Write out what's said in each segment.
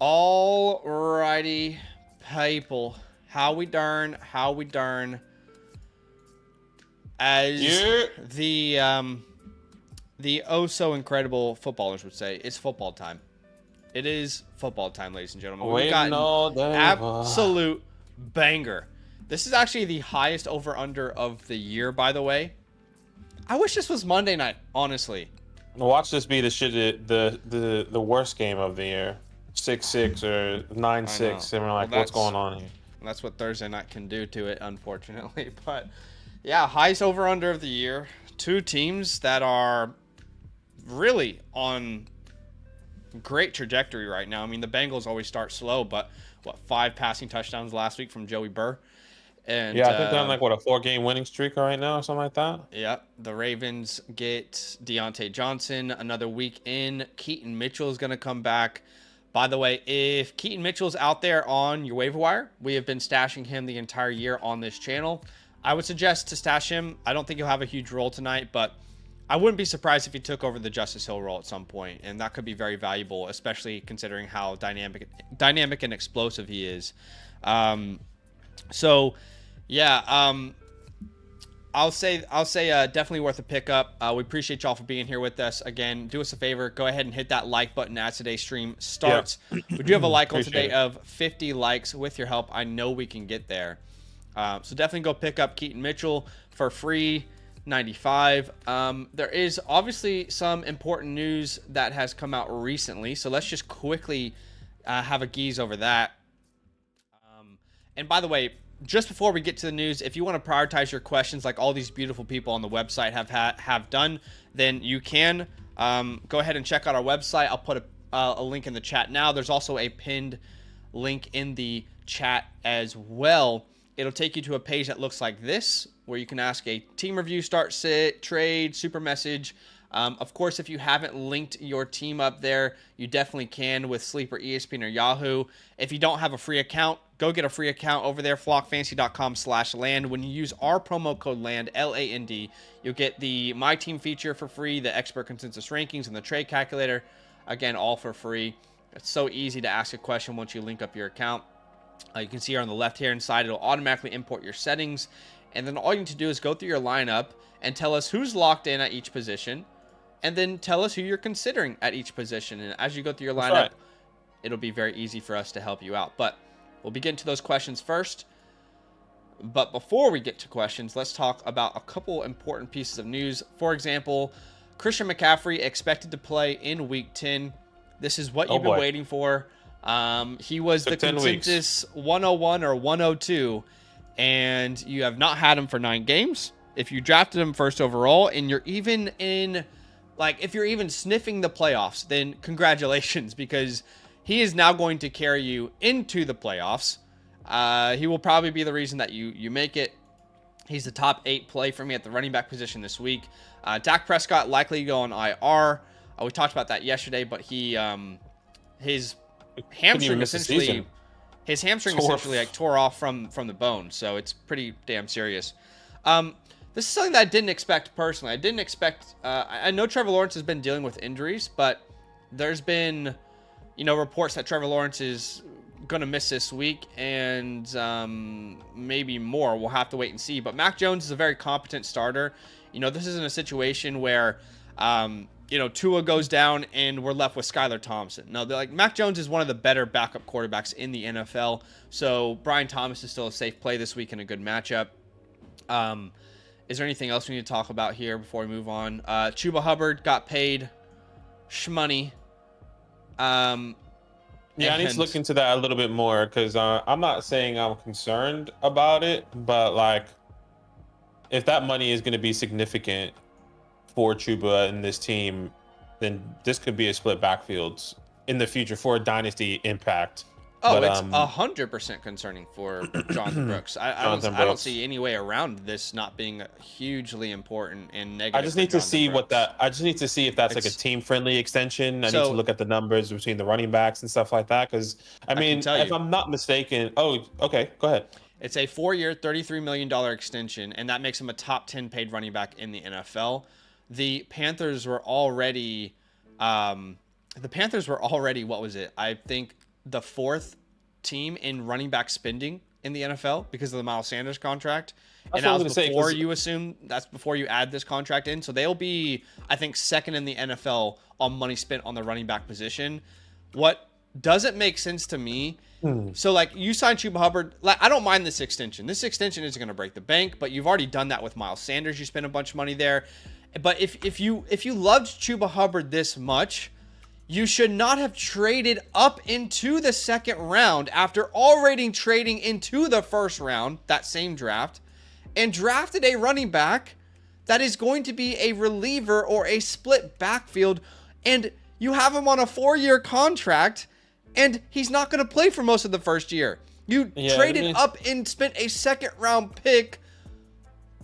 Alrighty, people. How we darn, as Yeah. the oh so incredible footballers would say, it's football time. It is football time, ladies and gentlemen. We've Waiting gotten all day. absolute banger. This is actually the highest over/under of the year, by the way. I wish this was Monday night, honestly. Watch this be the worst game of the year. 6-6 or 9-6, and we're like, Well, what's going on here? That's what Thursday night can do to it, unfortunately. But yeah, highest over/under of the year. Two teams that are really on great trajectory right now. I mean, the Bengals always start slow, but 5 passing touchdowns last week from Joey Burr. And Yeah, I think they're on like a 4-game winning streak right now or something like that. yeah, the Ravens get Deontay Johnson another week in. Keaton Mitchell is going to come back. By the way, if Keaton Mitchell's out there on your waiver wire, we have been stashing him the entire year on this channel. I would suggest to stash him. I don't think he'll have a huge role tonight, but I wouldn't be surprised if he took over the Justice Hill role at some point, and that could be very valuable, especially considering how dynamic and explosive he is. So, yeah, I'll say definitely worth a pickup. We appreciate y'all for being here with us. Again, do us a favor. Go ahead and hit that like button as today's stream starts. Yep. We do have a like goal today of 50 likes. With your help, I know we can get there. So definitely go pick up Keaton Mitchell for free, 95. There is obviously some important news that has come out recently. So let's just quickly have a geeze over that. And by the way, just before we get to the news, if you want to prioritize your questions like all these beautiful people on the website have done, then you can go ahead and check out our website. I'll put a link in the chat now. There's also a pinned link in the chat as well. It'll take you to a page that looks like this, where you can ask a team review, start, sit, trade, super message. Of course, if you haven't linked your team up there, you definitely can with Sleeper, ESPN, or Yahoo. If you don't have a free account, go get a free account over there, flockfantasy.com/land. When you use our promo code LAND, LAND, you'll get the My Team feature for free, the expert consensus rankings, and the trade calculator. Again, all for free. It's so easy to ask a question once you link up your account. You can see here on the left-hand side, it'll automatically import your settings. And then all you need to do is go through your lineup and tell us who's locked in at each position. And then tell us who you're considering at each position. And as you go through your lineup, it'll be very easy for us to help you out. But we'll begin to those questions first. But before we get to questions, let's talk about a couple important pieces of news. For example, Christian McCaffrey expected to play in Week 10. This is what you've been waiting for. He was the consensus 101 or 102, and you have not had him for 9 games. If you drafted him first overall, and you're even in, like, if you're even sniffing the playoffs, then congratulations, because he is now going to carry you into the playoffs. He will probably be the reason that you make it. He's the top 8 play for me at the running back position this week. Dak Prescott likely to go on IR. We talked about that yesterday, but his hamstring essentially like tore off from the bone, so it's pretty damn serious. This is something that I didn't expect personally. I didn't expect. I know Trevor Lawrence has been dealing with injuries, but there's been, reports that Trevor Lawrence is going to miss this week, and maybe more. We'll have to wait and see. But Mac Jones is a very competent starter. This isn't a situation where Tua goes down and we're left with Skylar Thompson. No, Mac Jones is one of the better backup quarterbacks in the NFL. So Brian Thomas is still a safe play this week and a good matchup. Is there anything else we need to talk about here before we move on? Chuba Hubbard got paid shmoney. I need to look into that a little bit more, because I'm not saying I'm concerned about it, but if that money is going to be significant for Chuba and this team, then this could be a split backfields in the future for a dynasty impact. Oh, it's 100% concerning for Jonathan Brooks. I don't see any way around this not being hugely important and negative. I just need to see if that's like a team-friendly extension. I need to look at the numbers between the running backs and stuff like that. Because if I'm not mistaken, okay, go ahead. It's a 4-year, $33 million extension, and that makes him a top 10 paid running back in the NFL. The Panthers were already, what was it? I think the 4th team in running back spending in the NFL because of the Miles Sanders contract. That's and what I that was was gonna say, before 'cause- you assume that's before you add this contract in. So they'll be, I think, 2nd in the NFL on money spent on the running back position. What doesn't make sense to me. So like you signed Chuba Hubbard. Like I don't mind this extension. This extension isn't going to break the bank, but you've already done that with Miles Sanders. You spent a bunch of money there. But if you loved Chuba Hubbard this much, you should not have traded up into the 2nd round after already trading into the 1st round, that same draft, and drafted a running back that is going to be a reliever or a split backfield, and you have him on a 4-year contract, and he's not going to play for most of the 1st year. You traded up and spent a 2nd round pick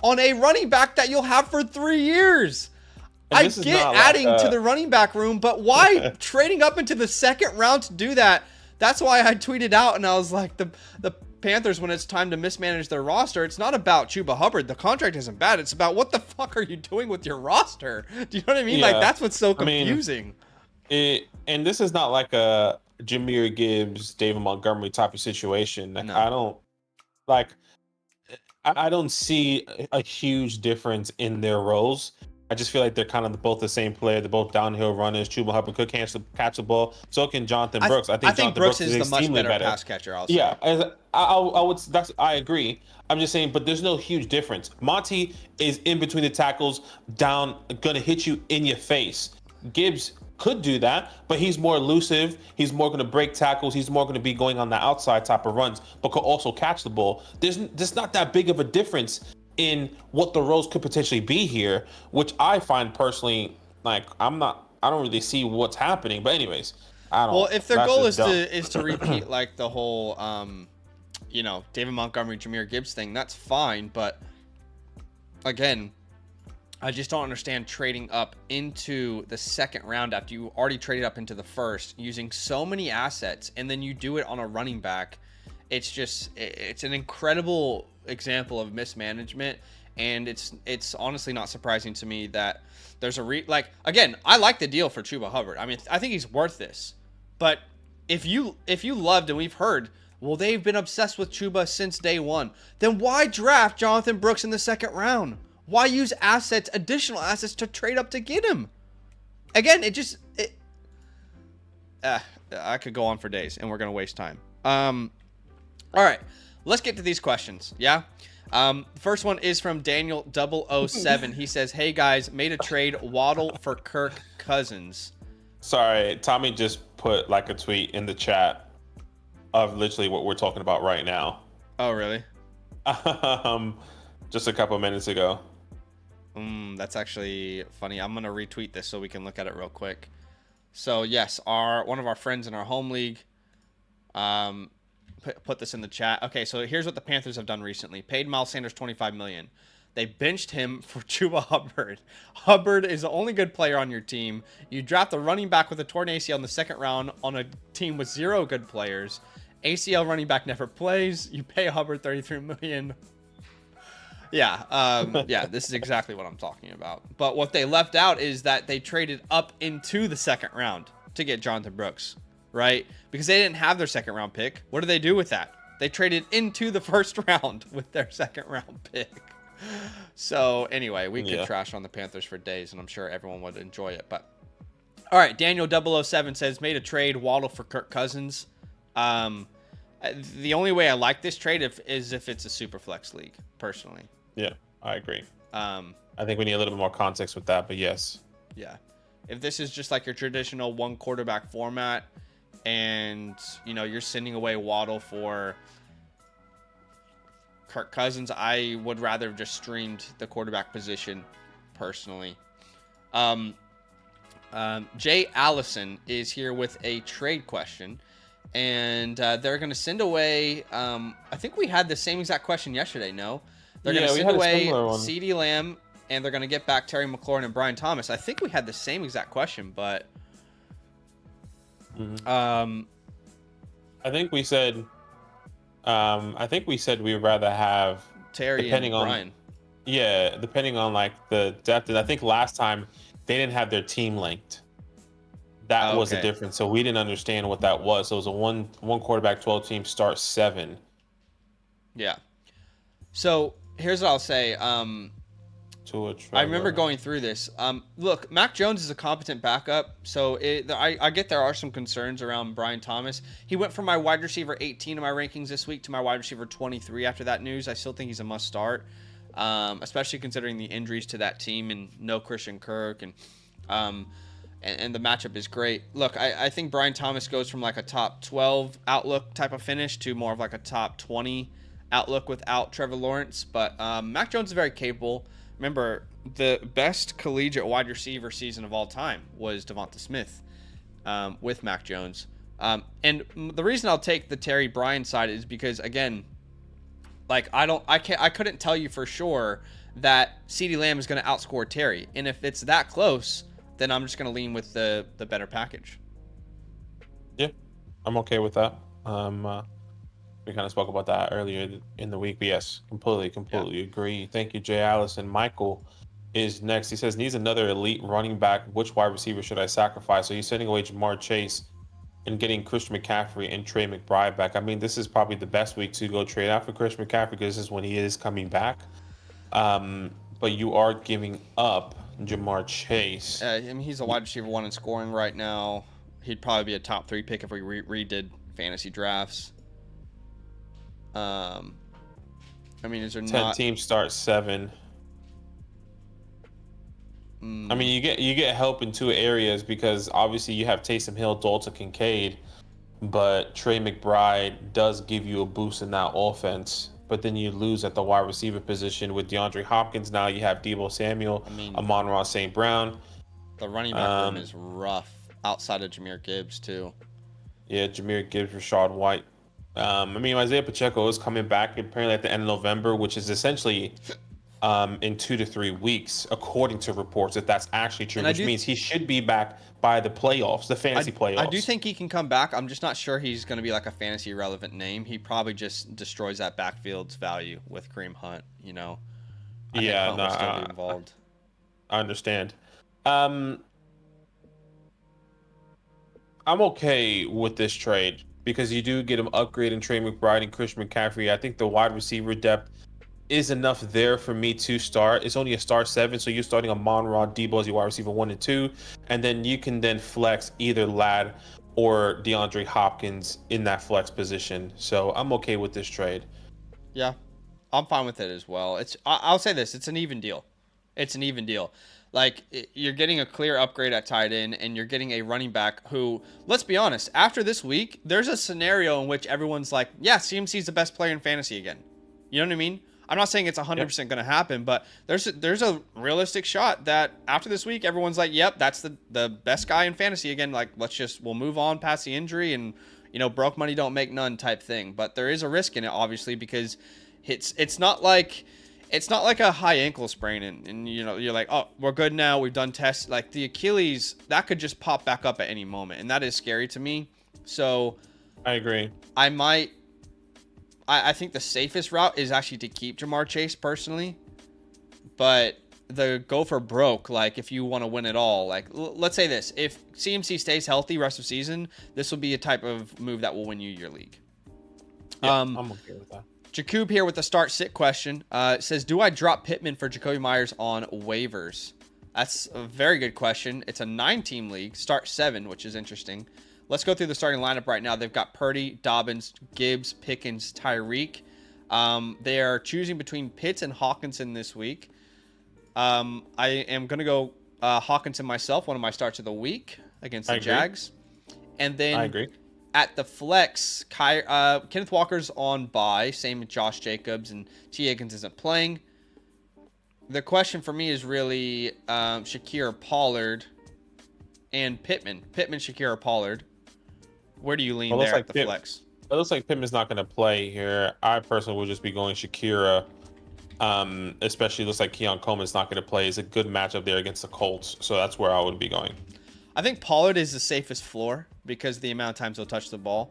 on a running back that you'll have for 3 years. I get adding to the running back room, but why trading up into the 2nd round to do that? That's why I tweeted out and I was like, the Panthers, when it's time to mismanage their roster, it's not about Chuba Hubbard. The contract isn't bad. It's about what the fuck are you doing with your roster? Do you know what I mean? Yeah. Like, that's what's so confusing. And this is not like a Jahmyr Gibbs, David Montgomery type of situation. Like, No. I don't see a huge difference in their roles. I just feel like they're kind of both the same player. They're both downhill runners. Chuba Hubbard could catch the ball. So can Jonathan Brooks. I think Jonathan Brooks Brooks is the much better pass catcher. Also. Yeah, I agree. I'm just saying, but there's no huge difference. Monty is in between the tackles, down, gonna hit you in your face. Gibbs could do that, but he's more elusive. He's more going to break tackles. He's more going to be going on the outside type of runs, but could also catch the ball. There's not that big of a difference in what the roles could potentially be here, which I find personally, like, I don't really see what's happening. But anyways, I don't. Well, if their goal is to repeat like the whole, David Montgomery, Jahmyr Gibbs thing, that's fine. But again, I just don't understand trading up into the 2nd round after you already traded up into the 1st, using so many assets, and then you do it on a running back. It's an incredible example of mismanagement, and it's honestly not surprising to me that there's again, I like the deal for Chuba Hubbard. I mean, I think he's worth this. But if you loved, and we've heard, well, they've been obsessed with Chuba since day one, then why draft Jonathan Brooks in the 2nd round? Why use additional assets to trade up to get him? Again, I could go on for days, and we're going to waste time. All right, let's get to these questions, yeah? The first one is from Daniel 007. He says, hey, guys, made a trade, Waddle for Kirk Cousins. Sorry, Tommy just put like a tweet in the chat of literally what we're talking about right now. Oh, really? Just a couple minutes ago. That's actually funny. I'm going to retweet this so we can look at it real quick. So, yes, one of our friends in our home league put this in the chat. Okay, so here's what the Panthers have done recently. Paid Miles Sanders $25 million. They benched him for Chuba Hubbard. Hubbard is the only good player on your team. You draft a running back with a torn ACL in the 2nd round on a team with 0 good players. ACL running back never plays. You pay Hubbard $33 million. Yeah, this is exactly what I'm talking about. But what they left out is that they traded up into the 2nd round to get Jonathan Brooks, right? Because they didn't have their 2nd round pick. What did they do with that? They traded into the 1st round with their 2nd round pick. So anyway, we could trash on the Panthers for days, and I'm sure everyone would enjoy it. But all right, Daniel 007 says, made a trade, Waddle for Kirk Cousins. The only way I like this trade is if it's a super flex league, personally. Yeah, I agree. I think we need a little bit more context with that, but yes. Yeah. If this is just like your traditional 1 quarterback format and, you're sending away Waddle for Kirk Cousins, I would rather have just streamed the quarterback position personally. Jay Allison is here with a trade question, and they're going to send away, I think we had the same exact question yesterday, no? They're going to send away CeeDee Lamb, and they're going to get back Terry McLaurin and Brian Thomas. I think we had the same exact question, but I think we said we'd rather have Terry and Brian. Yeah, depending on like the depth. And I think last time they didn't have their team linked. That was the difference. So we didn't understand what that was. So it was a one quarterback, 12 team start 7. Yeah. So here's what I'll say. I remember going through this. Look, Mac Jones is a competent backup, so I get there are some concerns around Brian Thomas. He went from my wide receiver 18 in my rankings this week to my wide receiver 23 after that news. I still think he's a must start, especially considering the injuries to that team and no Christian Kirk and the matchup is great. Look, I think Brian Thomas goes from like a top 12 outlook type of finish to more of like a top 20 outlook without Trevor Lawrence, but Mac Jones is very capable. Remember, the best collegiate wide receiver season of all time was Devonta Smith with Mac Jones. And the reason I'll take the Terry Bryan side is because, again, like I couldn't tell you for sure that CeeDee Lamb is going to outscore Terry. And if it's that close, then I'm just going to lean with the better package. Yeah, I'm okay with that. We kind of spoke about that earlier in the week. But yes, completely agree. Thank you, Jay Allison. Michael is next. He says, needs another elite running back. Which wide receiver should I sacrifice? So you're sending away Jamar Chase and getting Christian McCaffrey and Trey McBride back. I mean, this is probably the best week to go trade out for Christian McCaffrey because this is when he is coming back. But you are giving up Jamar Chase. I mean, he's a wide receiver 1 in scoring right now. He'd probably be a top 3 pick if we redid fantasy drafts. I mean, is there 10 teams start 7? I mean, you get help in 2 areas because obviously you have Taysom Hill, Dalton Kincaid, but Trey McBride does give you a boost in that offense. But then you lose at the wide receiver position with DeAndre Hopkins. Now you have Deebo Samuel, Amon-Ra St. Brown. The running back room is rough outside of Jahmyr Gibbs too. Yeah, Jahmyr Gibbs, Rachaad White. I mean, Isaiah Pacheco is coming back apparently at the end of November, which is essentially in 2 to 3 weeks, according to reports, if that's actually true, which means he should be back by the playoffs, the fantasy playoffs. I do think he can come back. I'm just not sure he's going to be like a fantasy relevant name. He probably just destroys that backfield's value with Kareem Hunt, you know. I think Hunt will still be involved. I understand. I'm okay with this trade because you do get him upgrade in Trey McBride and Christian McCaffrey. I think the wide receiver depth is enough there for me to start. It's only a start 7, so you're starting Amon-Ra, Deebo as your wide receiver 1 and 2, and then you can then flex either Ladd or DeAndre Hopkins in that flex position. So I'm okay with this trade. Yeah, I'm fine with it as well. I'll say this: it's an even deal. Like, you're getting a clear upgrade at tight end, and you're getting a running back who, let's be honest, after this week, there's a scenario in which everyone's like, yeah, CMC's the best player in fantasy again. You know what I mean? I'm not saying it's 100% going to happen, but there's a realistic shot that after this week, everyone's like, yep, that's the best guy in fantasy again. Like, we'll move on past the injury and, you know, broke money don't make none type thing. But there is a risk in it, obviously, because it's not like a high ankle sprain and you know, you're like, oh, we're good now. We've done tests. Like, the Achilles, that could just pop back up at any moment. And that is scary to me. So I agree. I think the safest route is actually to keep Jamar Chase personally, but the go for broke, like if you want to win it all, like let's say this, if CMC stays healthy rest of season, this will be a type of move that will win you your league. Yeah, I'm okay with that. Jakub here with the start sit question. It says, do I drop Pittman for Jacoby Myers on waivers? That's a very good question. It's a 9-team league, start 7, which is interesting. Let's go through the starting lineup right now. They've got Purdy, Dobbins, Gibbs, Pickens, Tyreek. They are choosing between Pitts and Hawkinson this week. I am going to go Hawkinson myself, one of my starts of the week against the Jags. And then I agree. At the flex, Kenneth Walker's on bye, same with Josh Jacobs, and T. Higgins isn't playing. The question for me is really Shakir Pollard and Pittman. Shakir Pollard. Where do you lean there at the flex? It looks like Pittman's not going to play here. I personally would just be going Shakira. Especially looks like Keon Coleman's not going to play. It's a good matchup there against the Colts. So that's where I would be going. I think Pollard is the safest floor because of the amount of times he'll touch the ball.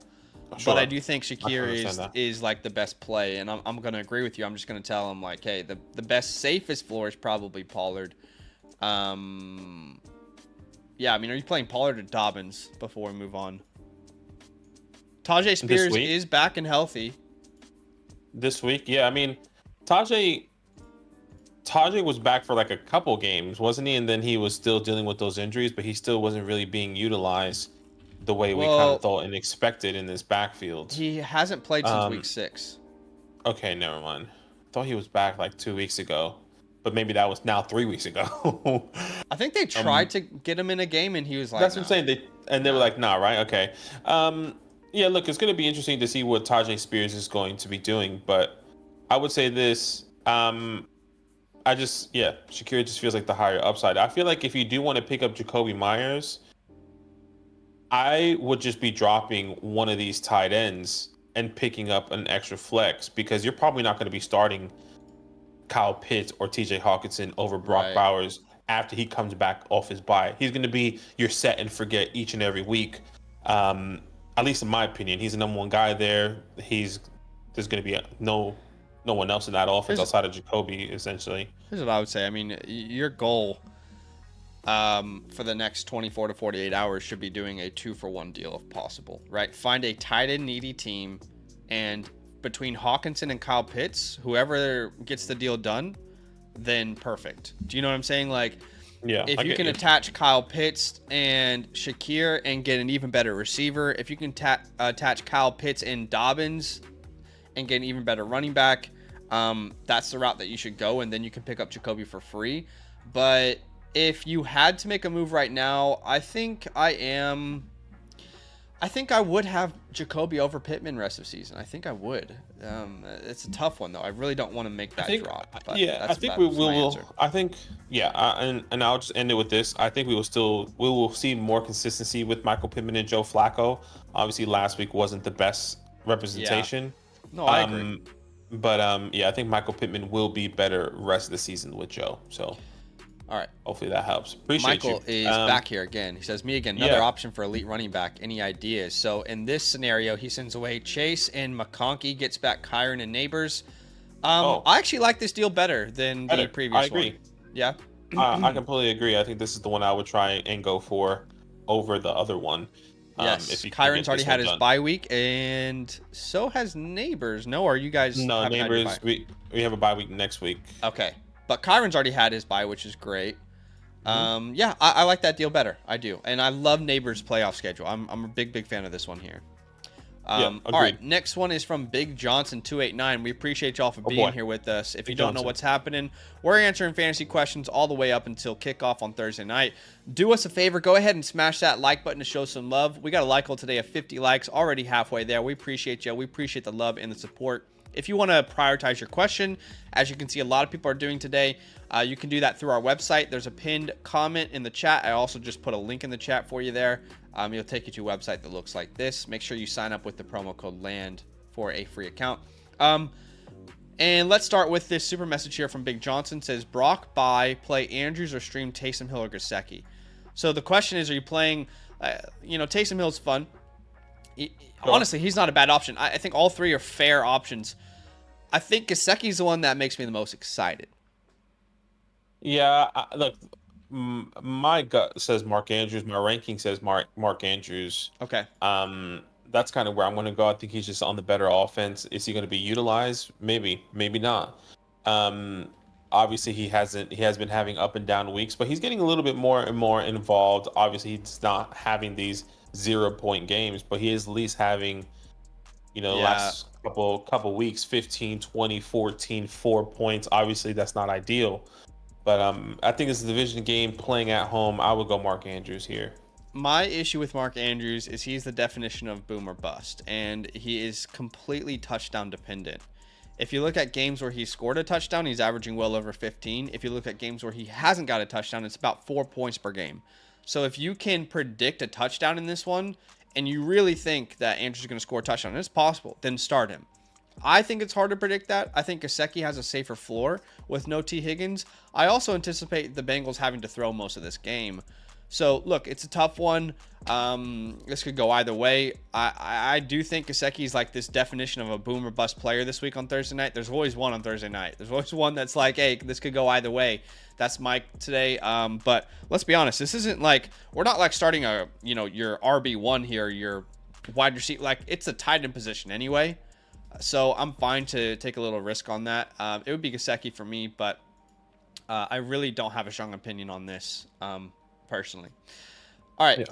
Sure. But I do think Shakir is like the best play. And I'm going to agree with you. I'm just going to tell him, like, hey, the best, safest floor is probably Pollard. Yeah, I mean, are you playing Pollard or Dobbins before we move on? Tajay Spears is back and healthy. This week? Yeah, I mean, Tajay was back for like a couple games, wasn't he? And then he was still dealing with those injuries, but he still wasn't really being utilized the way we kind of thought and expected in this backfield. He hasn't played since week 6. Okay, never mind. Thought he was back like 2 weeks ago, but maybe that was now 3 weeks ago. I think they tried to get him in a game, and he was like, "That's what I'm saying." They were like, "Nah, right? Okay." Yeah, look, it's going to be interesting to see what Tajay Spears is going to be doing, but I would say this. Shakira just feels like the higher upside. I feel like if you do want to pick up Jakobi Meyers, I would just be dropping one of these tight ends and picking up an extra flex, because you're probably not going to be starting Kyle Pitts or TJ Hawkinson over Brock Bowers after he comes back off his bye. He's going to be your set and forget each and every week. At least in my opinion, he's the number one guy there. There's going to be no one else in that offense outside of Jakobi, essentially. Here's what I would say. I mean, your goal for the next 24 to 48 hours should be doing a 2-for-1 deal if possible, right? Find a tight end needy team, and between Hawkinson and Kyle Pitts, whoever gets the deal done, then perfect. Do you know what I'm saying? Like, yeah, if you can attach Kyle Pitts and Shakir and get an even better receiver, if you can attach Kyle Pitts and Dobbins and get an even better running back, that's the route that you should go, and then you can pick up Jakobi for free. But if you had to make a move right now, I think I would have Jakobi over Pittman rest of season. I think I would. It's a tough one though. I really don't want to make that drop. But I think we will. I think and I'll just end it with this. I think we will see more consistency with Michael Pittman and Joe Flacco. Obviously, last week wasn't the best representation. Yeah. No, I agree. But I think Michael Pittman will be better rest of the season with Joe. So. All right. Hopefully that helps. Appreciate Michael is back here again. He says, me again, another option for elite running back. Any ideas? So in this scenario, he sends away Chase and McConkey, gets back Kyron and Neighbors. I actually like this deal better than the previous one. I agree. Yeah? I completely agree. I think this is the one I would try and go for over the other one. Yes, Kyron's already had his bye week, and so has Neighbors. No, are you guys? No, Neighbors, we have a bye week next week. Okay. But Kyron's already had his bye, which is great. I like that deal better. I do. And I love Neighbors' playoff schedule. I'm a big fan of this one here. All right, next one is from Big Johnson 289. We appreciate y'all for being here with us. If you don't know what's happening, we're answering fantasy questions all the way up until kickoff on Thursday night. Do us a favor, go ahead and smash that like button to show some love. We got a like goal today of 50 likes, already halfway there. We appreciate you. We appreciate the love and the support. If you want to prioritize your question, as you can see a lot of people are doing today, you can do that through our website. There's a pinned comment in the chat. I also just put a link in the chat for you there. It'll take you to a website that looks like this. Make sure you sign up with the promo code LAND for a free account. And let's start with this super message here from Big Johnson. It says, Brock buy, play Andrews, or stream Taysom Hill or Gesicki. So the question is, are you playing, Taysom Hill's fun. Honestly, he's not a bad option. I think all three are fair options. I think Gesicki's the one that makes me the most excited. Yeah, look, my gut says Mark Andrews. My ranking says Mark Andrews. Okay. That's kind of where I'm going to go. I think he's just on the better offense. Is he going to be utilized? Maybe not. Obviously, he has been having up and down weeks, but he's getting a little bit more and more involved. Obviously, he's not having these 0-point games, but he is at least having, last couple weeks, 15, 20, 14, 4 points. Obviously, that's not ideal. But I think it's a division game playing at home. I would go Mark Andrews here. My issue with Mark Andrews is he's the definition of boom or bust, and he is completely touchdown dependent. If you look at games where he scored a touchdown, he's averaging well over 15. If you look at games where he hasn't got a touchdown, it's about 4 points per game. So if you can predict a touchdown in this one, and you really think that Andrews is going to score a touchdown, and it's possible, then start him. I think it's hard to predict that. I think Gesicki has a safer floor with no T. Higgins. I also anticipate the Bengals having to throw most of this game. So look, it's a tough one. This could go either way. I do think Gesicki is like this definition of a boom or bust player this week on Thursday night. There's always one on Thursday night. There's always one that's like, hey, this could go either way. That's Mike today. But let's be honest, this isn't like, we're not like starting a, your RB1 here, your wide receiver. Like, it's a tight end position anyway. So I'm fine to take a little risk on that. It would be Gesicki for me, but I really don't have a strong opinion on this personally. All right.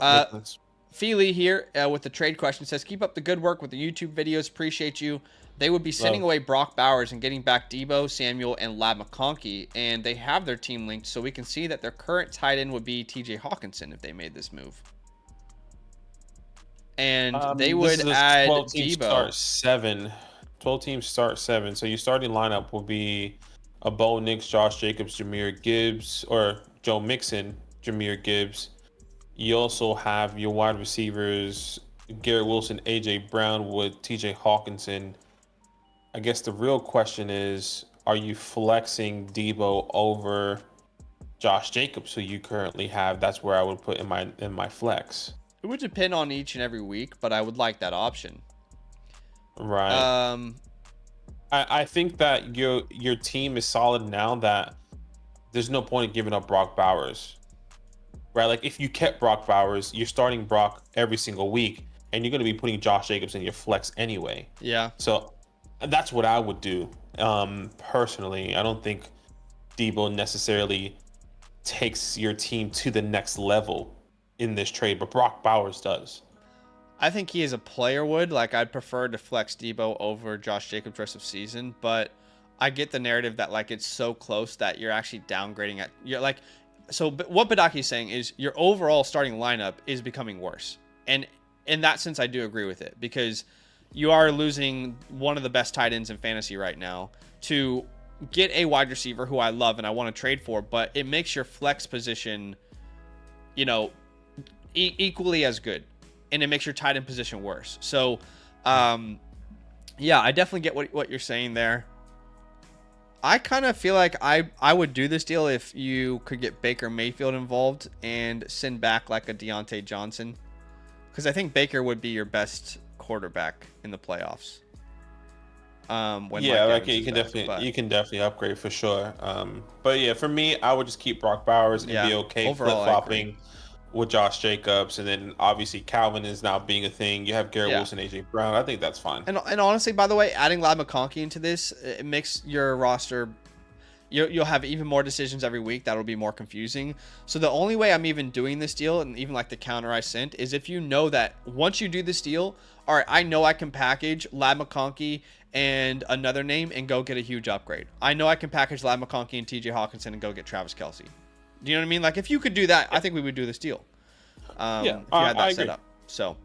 Feely here with the trade question says, keep up the good work with the YouTube videos. Appreciate you. They would be sending away Brock Bowers and getting back Debo, Samuel, and Ladd McConkey, and they have their team linked, so we can see that their current tight end would be TJ Hawkinson if they made this move. And they would add 12 teams Debo. Start 7. 12 teams start 7. So your starting lineup will be a Bo Nix, Josh Jacobs, Jahmyr Gibbs, or Joe Mixon, Jahmyr Gibbs. You also have your wide receivers, Garrett Wilson, AJ Brown with TJ Hawkinson. I guess the real question is, are you flexing Debo over Josh Jacobs, who you currently have? That's where I would put in my flex. It would depend on each and every week, but I would like that option. Right. I think that your team is solid now that there's no point in giving up Brock Bowers. Right? Like, if you kept Brock Bowers, you're starting Brock every single week, and you're going to be putting Josh Jacobs in your flex anyway. Yeah. So that's what I would do. Personally, I don't think Debo necessarily takes your team to the next level in this trade, but Brock Bowers does. I think he as a player would. Like, I'd prefer to flex Debo over Josh Jacobs rest of season, but I get the narrative that, like, it's so close that you're actually downgrading it. You're like, so what Badaki's saying is your overall starting lineup is becoming worse. And in that sense, I do agree with it, because you are losing one of the best tight ends in fantasy right now to get a wide receiver who I love and I want to trade for, but it makes your flex position, equally as good, and it makes your tight end position worse. So, yeah, I definitely get what you're saying there. I kind of feel like I would do this deal if you could get Baker Mayfield involved and send back like a Deontay Johnson, because I think Baker would be your best quarterback in the playoffs. You can definitely upgrade for sure. But yeah, for me, I would just keep Brock Bowers and be okay flip-flopping with Josh Jacobs, and then obviously Calvin is now being a thing. You have Garrett Wilson, AJ Brown. I think that's fine. And honestly, by the way, adding Ladd McConkey into this, it makes your roster, you'll have even more decisions every week. That'll be more confusing. So the only way I'm even doing this deal, and even like the counter I sent, is if you know that once you do this deal, all right, I know I can package Ladd McConkey and another name and go get a huge upgrade. I know I can package Ladd McConkey and TJ Hawkinson and go get Travis Kelce. Do you know what I mean? Like, if you could do that, I think we would do this deal. If you had that set up. So,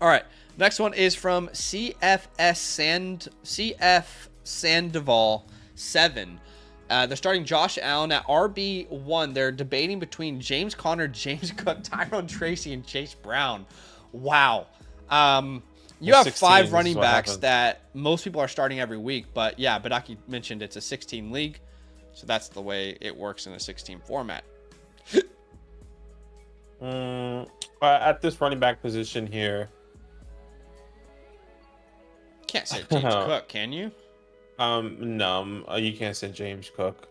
all right. Next one is from CF Sandoval 7. They're starting Josh Allen at RB1. They're debating between James Conner, James Cook, Tyrone Tracy, and Chase Brown. Wow. You have 5 running backs that most people are starting every week, but yeah, Badaki mentioned it's a 16 league. So that's the way it works in a 16 format. At this running back position here, can't say James Cook, can you? No, you can't say James Cook.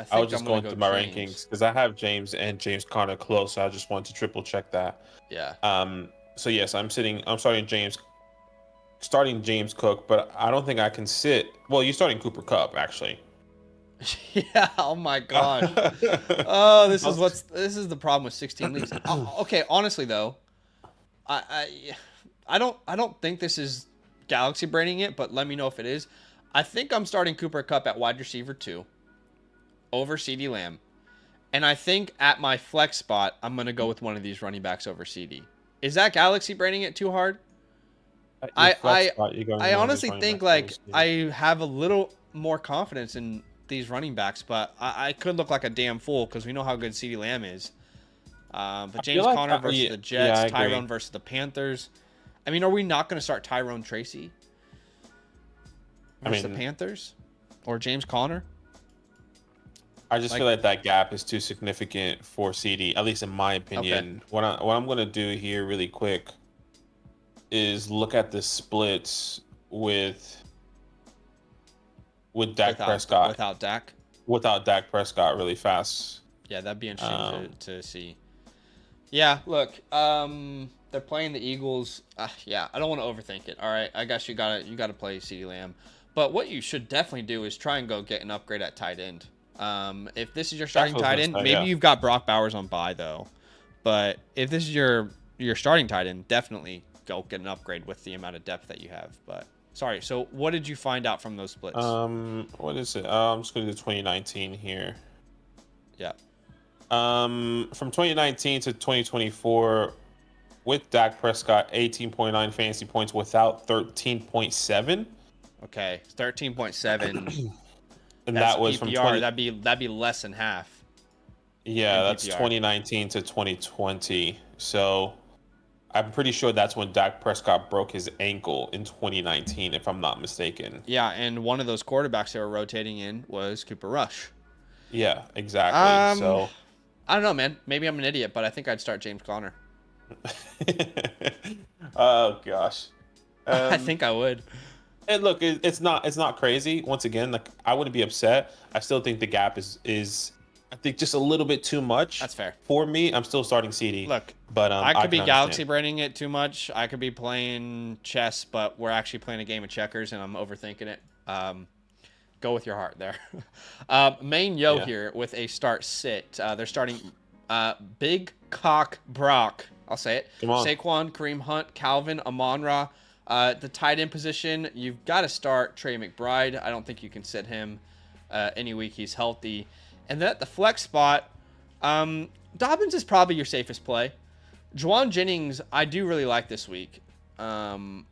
I was just going through my rankings because I have James and James Conner close. So I just wanted to triple check that. Yeah. So yes, I'm starting James Cook, but I don't think I can sit. Well, you're starting Cooper Kupp actually. Yeah. Oh my gosh. Oh, this is the problem with 16 leagues. Okay. Honestly though, I don't think this is Galaxy braining it, but let me know if it is. I think I'm starting Cooper Kupp at wide receiver 2 over CeeDee Lamb. And I think at my flex spot, I'm going to go with one of these running backs over CeeDee. Is that Galaxy braining it too hard? I honestly think like I have a little more confidence in these running backs, but I could look like a damn fool because we know how good CeeDee Lamb is. But James Conner versus the Jets, Tyrone versus the Panthers. I mean, are we not going to start Tyrone Tracy versus the Panthers or James Conner? I just feel like that gap is too significant for CD, at least in my opinion. Okay. What I'm gonna do here really quick is look at the splits with Dak Prescott. Without Dak? Without Dak Prescott really fast. Yeah, that'd be interesting to see. Yeah, look, they're playing the Eagles. Yeah, I don't want to overthink it. All right, I guess you gotta play CeeDee Lamb. But what you should definitely do is try and go get an upgrade at tight end. If this is your starting tight end, maybe you've got Brock Bowers on bye though. But if this is your starting tight end, definitely go get an upgrade with the amount of depth that you have. But sorry, so what did you find out from those splits? What is it? I'm just going to do 2019 here. Yeah. From 2019 to 2024, with Dak Prescott, 18.9 fantasy points without 13.7. Okay, 13.7. And that was PPR. from 20... That'd be less than half. Yeah, that's 2019 to 2020. So I'm pretty sure that's when Dak Prescott broke his ankle in 2019, if I'm not mistaken. Yeah, and one of those quarterbacks they were rotating in was Cooper Rush. Yeah, exactly. So I don't know, man. Maybe I'm an idiot, but I think I'd start James Conner. Oh gosh. I think I would. And look, it's not crazy. Once again, like I wouldn't be upset. I still think the gap is I think just a little bit too much. That's fair. For me, I'm still starting CD. Look, but I could be galaxy braining it too much. I could be playing chess, but we're actually playing a game of checkers, and I'm overthinking it. Go with your heart there. Main Yo here with a start sit. They're starting Big Cock Brock. I'll say it. Come on. Saquon, Kareem Hunt, Calvin, Amon-Ra. The tight end position, you've got to start Trey McBride. I don't think you can sit him any week he's healthy. And then at the flex spot, Dobbins is probably your safest play. Jauan Jennings, I do really like this week. And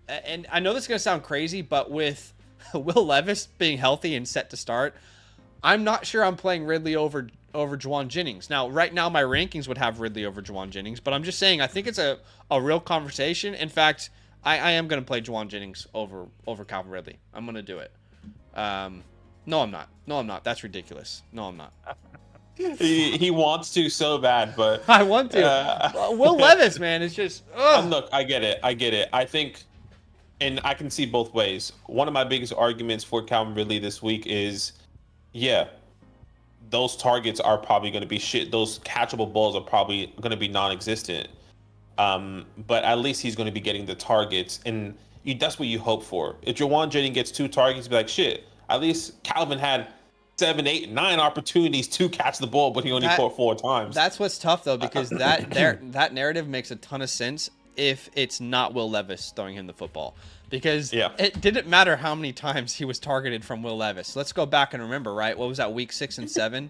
I know this is going to sound crazy, but with Will Levis being healthy and set to start, I'm not sure I'm playing Ridley over Jauan Jennings. Now, right now, my rankings would have Ridley over Jauan Jennings, but I'm just saying I think it's a real conversation. In fact, I am going to play Jauan Jennings over Calvin Ridley. I'm going to do it. No, I'm not. No, I'm not. That's ridiculous. No, I'm not. He wants to so bad, but I want to. Will Levis, man, it's just. Look, I get it. I think, and I can see both ways. One of my biggest arguments for Calvin Ridley this week is, those targets are probably going to be shit. Those catchable balls are probably going to be non-existent. But at least he's going to be getting the targets, and that's what you hope for. If Jauan Jennings gets 2 targets, be like, shit. At least Calvin had 7, 8, 9 opportunities to catch the ball, but he only caught 4 times. That's what's tough though, because that narrative makes a ton of sense if it's not Will Levis throwing him the football. Because it didn't matter how many times he was targeted from Will Levis. Let's go back and remember, right? What was that, week 6 and 7?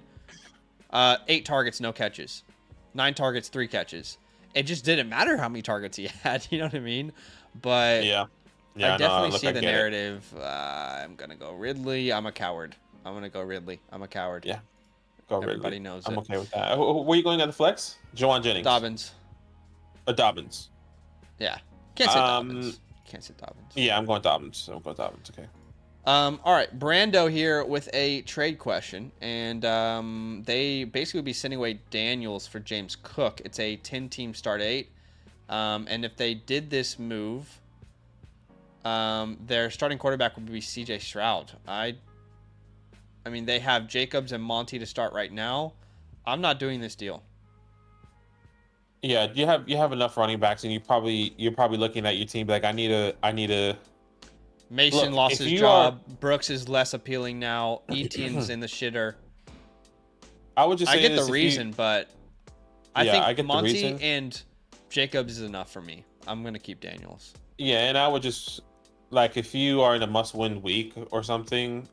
8 targets, no catches. 9 targets, 3 catches. It just didn't matter how many targets he had. You know what I mean? But I definitely see the narrative. I'm going to go Ridley. I'm a coward. I'm going to go Ridley. I'm a coward. Yeah. Go Ridley. Everybody knows it. I'm okay with that. Where are you going at the flex? Jauan Jennings. Dobbins. Dobbins. Yeah. Can't say Dobbins. Can't say Dobbins. Yeah, I'm going Dobbins. Okay. All right. Brando here with a trade question. And they basically would be sending away Daniels for James Cook. It's a 10-team start 8. And if they did this move, their starting quarterback would be CJ Stroud. I mean, they have Jacobs and Monty to start right now. I'm not doing this deal. Yeah, you have enough running backs, and you're probably looking at your team like I need a. Mason lost his job. Brooks is less appealing now. Etienne's in the shitter. I would just say I get the reason, but I think Monty and Jacobs is enough for me. I'm gonna keep Daniels. Yeah, and I would just if you are in a must-win week or something.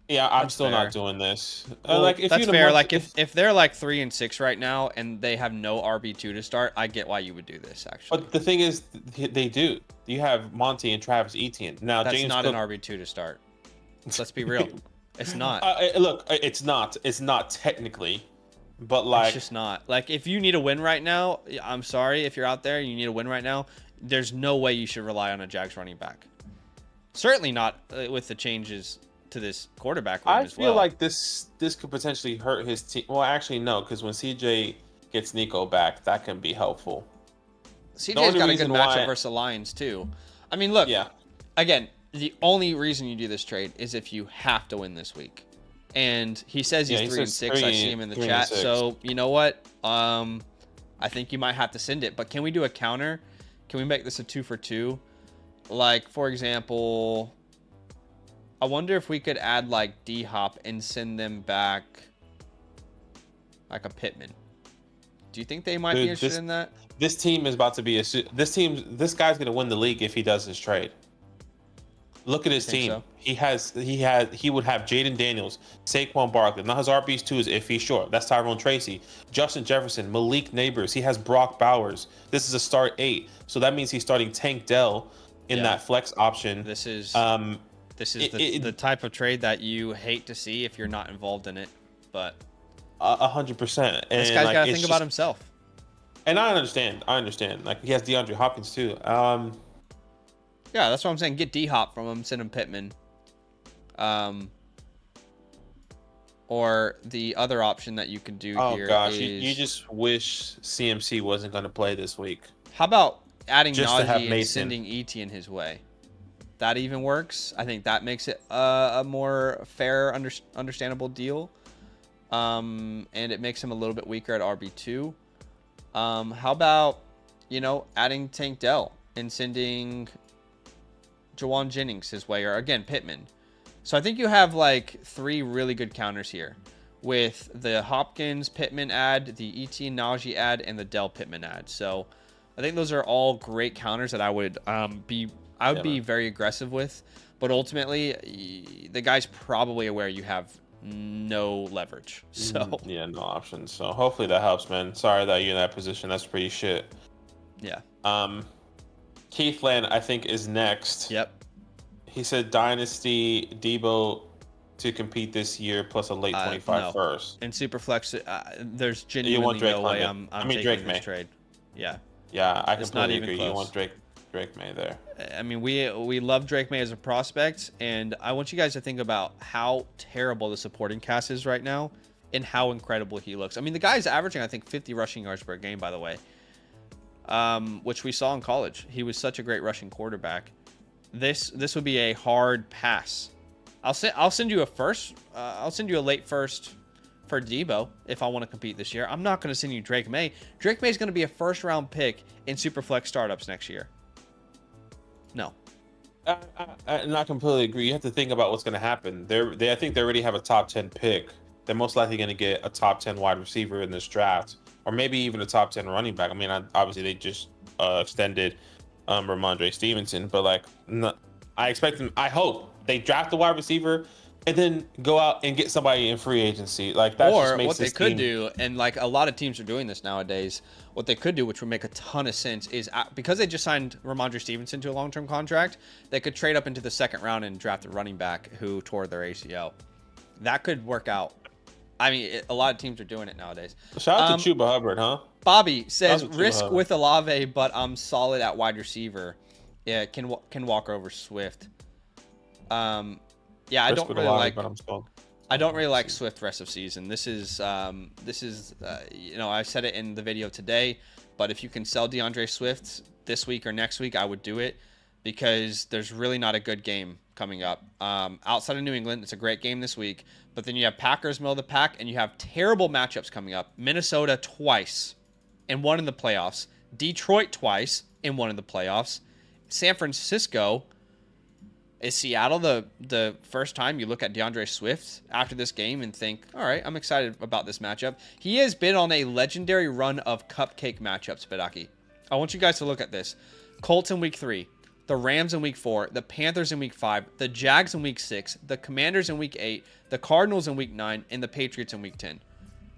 Yeah, I'm still not doing this. Well, that's fair. If they're 3 and 6 right now and they have no RB2 to start, I get why you would do this actually. But the thing is, they do. You have Monty and Travis Etienne. Now that's James not Cook... an RB2 to start. Let's be real. It's not. Look, it's not. It's not technically, but it's just not. If you need a win right now, I'm sorry if you're out there and you need a win right now. There's no way you should rely on a Jags running back. Certainly not with the changes to this quarterback room as well. I feel like this could potentially hurt his team. Well, actually, no, because when CJ gets Nico back, that can be helpful. CJ's got a good matchup versus the Lions too. I mean, look, again, the only reason you do this trade is if you have to win this week. And he says he's 3-6. I see him in the chat. So you know what? I think you might have to send it. But can we do a counter? Can we make this a 2-for-2? Like, for example, I wonder if we could add like D-Hop and send them back like a Pittman. Do you think they might be interested in that? This team is about to be this guy's going to win the league if he does his trade. Look at his team. So? He would have Jaden Daniels, Saquon Barkley. Now his RB2 is iffy, sure. That's Tyrone Tracy, Justin Jefferson, Malik Neighbors. He has Brock Bowers. This is a start 8. So that means he's starting Tank Dell in that flex option. This is the type of trade that you hate to see if you're not involved in it. But 100%. This guy's got to think about himself. And I understand. Like, he has DeAndre Hopkins too. Yeah, that's what I'm saying. Get D-Hop from him, send him Pittman. Or the other option that you can do here. Oh gosh, you just wish CMC wasn't going to play this week. How about adding Najee and sending Etienne his way? That even works. I think that makes it a more fair, understandable deal. And it makes him a little bit weaker at RB2. How about, adding Tank Dell and sending Jawan Jennings his way, or again, Pittman. So I think you have like 3 really good counters here with the Hopkins Pittman ad, the Etienne Najee ad, and the Dell Pittman ad. So I think those are all great counters that I would be very aggressive with. But ultimately, the guy's probably aware you have no leverage. So no options. So hopefully that helps, man. Sorry that you're in that position. That's pretty shit. Yeah. Keith Land, I think, is next. Yep. He said Dynasty Debo to compete this year plus a late 25 first. In Superflex, there's genuinely no way I'm taking Drake this trade. Yeah. Yeah, I completely agree. Close. You want Drake May there. I mean, we love Drake May as a prospect, and I want you guys to think about how terrible the supporting cast is right now and how incredible he looks. I mean, the guy's averaging, I think, 50 rushing yards per game, by the way. Which we saw in college. He was such a great rushing quarterback. This would be a hard pass. I'll send you a first. I'll send you a late first for Debo if I want to compete this year. I'm not going to send you Drake May. Drake May is going to be a first round pick in Superflex startups next year. No. And I completely agree. You have to think about what's going to happen. I think they already have a top 10 pick. They're most likely going to get a top 10 wide receiver in this draft, or maybe even a top 10 running back. I mean, obviously they just extended Ramondre Stevenson, but I expect them. I hope they draft the wide receiver and then go out and get somebody in free agency. Like that. Or just makes what they could do, and like a lot of teams are doing this nowadays. What they could do, which would make a ton of sense, is because they just signed Ramondre Stevenson to a long-term contract, they could trade up into the second round and draft a running back who tore their ACL. That could work out. I mean, a lot of teams are doing it nowadays. Shout out to Chuba Hubbard, huh? Bobby says, risk with Olave, but I'm solid at wide receiver. Yeah, can walk over Swift. Yeah, I don't really like Swift rest of season. This is I said it in the video today, but if you can sell DeAndre Swift this week or next week, I would do it because there's really not a good game coming up. Outside of New England, it's a great game this week, but then you have Packers middle of the pack, and you have terrible matchups coming up. Minnesota twice and one in the playoffs. Detroit twice and one in the playoffs. San Francisco. Is Seattle the first time you look at DeAndre Swift after this game and think, all right, I'm excited about this matchup? He has been on a legendary run of cupcake matchups, Badaki. I want you guys to look at this. Colts in week 3, the Rams in week 4, the Panthers in week 5, the Jags in week 6, the Commanders in week 8, the Cardinals in week 9, and the Patriots in week 10.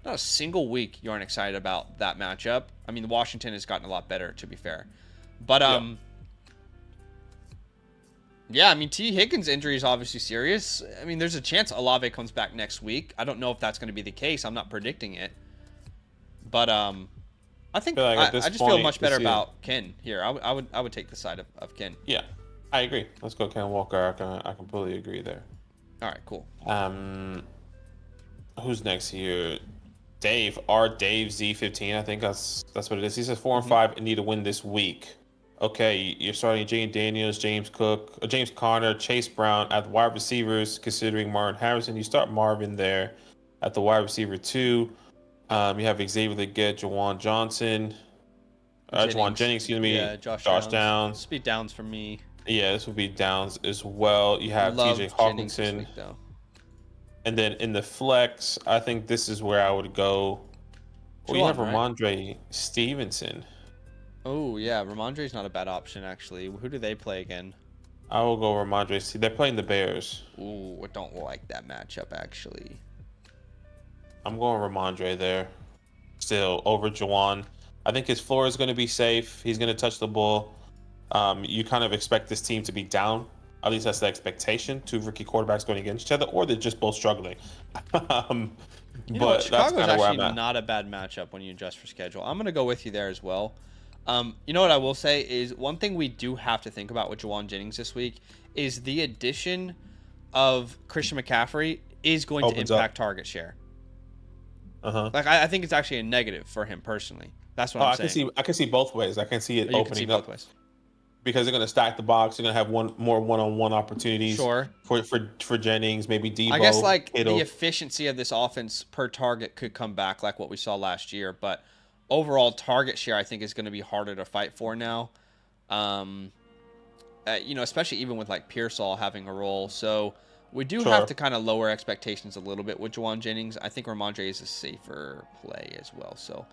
Not a single week you aren't excited about that matchup. I mean, Washington has gotten a lot better, to be fair. But, yeah, I mean, T. Higgins' injury is obviously serious. I mean, there's a chance Olave comes back next week. I don't know if that's going to be the case. I'm not predicting it. But I think I just feel much better about Ken here. I would take the side of Ken. Yeah, I agree. Let's go Ken Walker. I completely agree there. All right, cool. Who's next here? Dave, Dave Z15. I think that's what it is. He says 4 and 5 and need to win this week. Okay, you're starting Jane Daniels, James Conner, Chase Brown at the wide receivers. Considering Marvin Harrison, you start Marvin there at the wide receiver 2. You have Xavier Leggett, Juwan Jennings, excuse me. Yeah, Josh Downs. This would be Downs for me. Yeah, this would be Downs as well. You have TJ Hawkinson. And then in the flex, I think this is where I would go. Well, you have Ramondre Stevenson. Oh, yeah. Ramondre's not a bad option, actually. Who do they play again? I will go Ramondre. They're playing the Bears. Ooh, I don't like that matchup, actually. I'm going Ramondre there. Still, over Juwan. I think his floor is going to be safe. He's going to touch the ball. You kind of expect this team to be down. At least that's the expectation. 2 rookie quarterbacks going against each other, or they're just both struggling. But Chicago's actually not a bad matchup when you adjust for schedule. I'm going to go with you there as well. You know what I will say is one thing we do have to think about with Juwan Jennings this week is the addition of Christian McCaffrey is going to impact target share. Like I think it's actually a negative for him personally. That's what I'm saying. I can see both ways. I can see it opening up. Both ways. Because they're going to stack the box. They're going to have more one-on-one opportunities. Sure. For Jennings, maybe Debo. I guess like the efficiency of this offense per target could come back like what we saw last year, but overall target share I think is going to be harder to fight for now. Especially even with like Pearsall having a role. So we do have to kind of lower expectations a little bit with Juwan Jennings. I think Ramondre is a safer play as well. So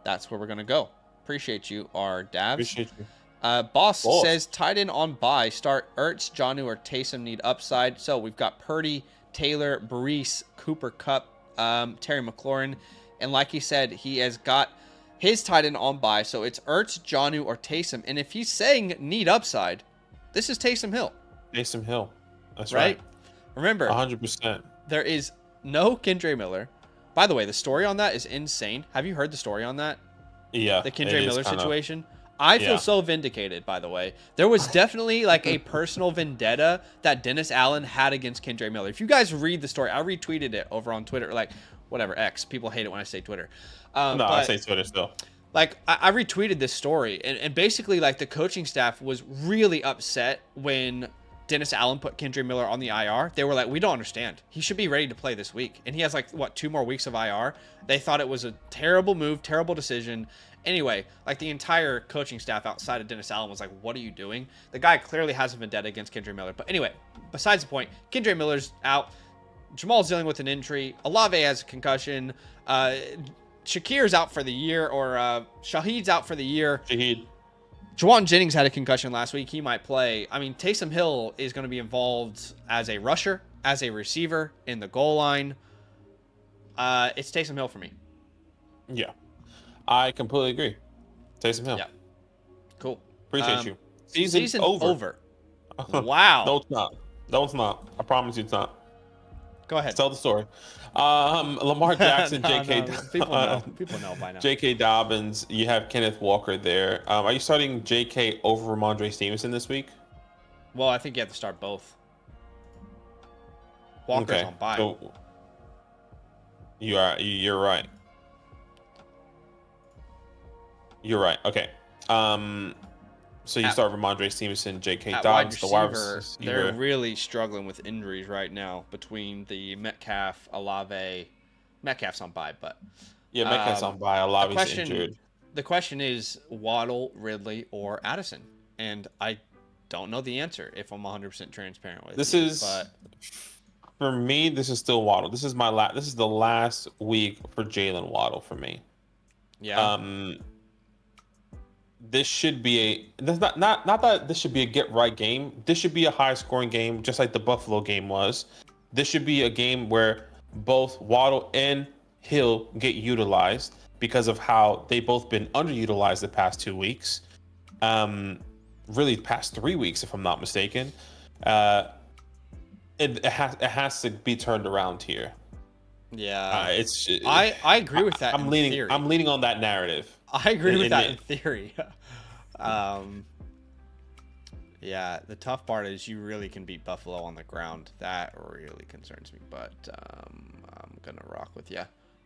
that's where we're going to go. Appreciate you, our Davs. Appreciate you. Boss says tight end on bye. Start Ertz, Jonnu, or Taysom need upside. So we've got Purdy, Taylor, Breece, Cooper Kupp, Terry McLaurin. And like he said, he has got his tight end on bye. So it's Ertz, Jonnu, or Taysom. And if he's saying need upside, this is Taysom Hill. Taysom Hill. That's right. Remember, 100%. There is no Kendre Miller. By the way, the story on that is insane. Have you heard the story on that? Yeah. The Kendre Miller situation? I feel so vindicated, by the way. There was definitely like a personal vendetta that Dennis Allen had against Kendre Miller. If you guys read the story, I retweeted it over on Twitter, like whatever, X. People hate it when I say Twitter. I say Twitter still. Like I retweeted this story, and basically like the coaching staff was really upset when Dennis Allen put Kendre Miller on the IR. They were like, we don't understand. He should be ready to play this week. And he has like, 2 more weeks of IR. They thought it was a terrible move, terrible decision. Anyway, like the entire coaching staff outside of Dennis Allen was like, what are you doing? The guy clearly has a vendetta against Kendre Miller. But anyway, besides the point, Kendre Miller's out. Jamal's dealing with an injury. Olave has a concussion. Shakir's out for the year, or Shahid's out for the year. Juwan Jennings had a concussion last week. He might play. I mean, Taysom Hill is going to be involved as a rusher, as a receiver, in the goal line. It's Taysom Hill for me. Yeah. I completely agree. Taysom Hill. Yeah. Cool. Appreciate you. Season over. Wow. No, it's not. No, it's not. I promise you it's not. Go ahead. Tell the story. Lamar Jackson, J.K. People know by now. J.K. Dobbins. You have Kenneth Walker there. Are you starting J.K. over Ramondre Stevenson this week? Well, I think you have to start both. Walker's on bye. So you're right. You're right. Okay. So you start Ramondre Stevenson, J.K. Dobbins, the wide receiver. They're really struggling with injuries right now between the Metcalf, Olave. Metcalf's on bye, but Metcalf's on bye. Olave's injured. The question is Waddle, Ridley, or Addison, and I don't know the answer if I'm 100% transparent with you. For me, this is still Waddle. This is This is the last week for Jalen Waddle for me. Yeah. This should be not that this should be a get right game. This should be a high scoring game, just like the Buffalo game was. This should be a game where both Waddle and Hill get utilized because of how they both been underutilized the past 2 weeks. Really past 3 weeks, if I'm not mistaken. It has to be turned around here. Yeah. I agree with that. I'm leaning on that narrative. I agree with that in theory. Yeah, the tough part is you really can beat Buffalo on the ground. That really concerns me, but I'm gonna rock with you.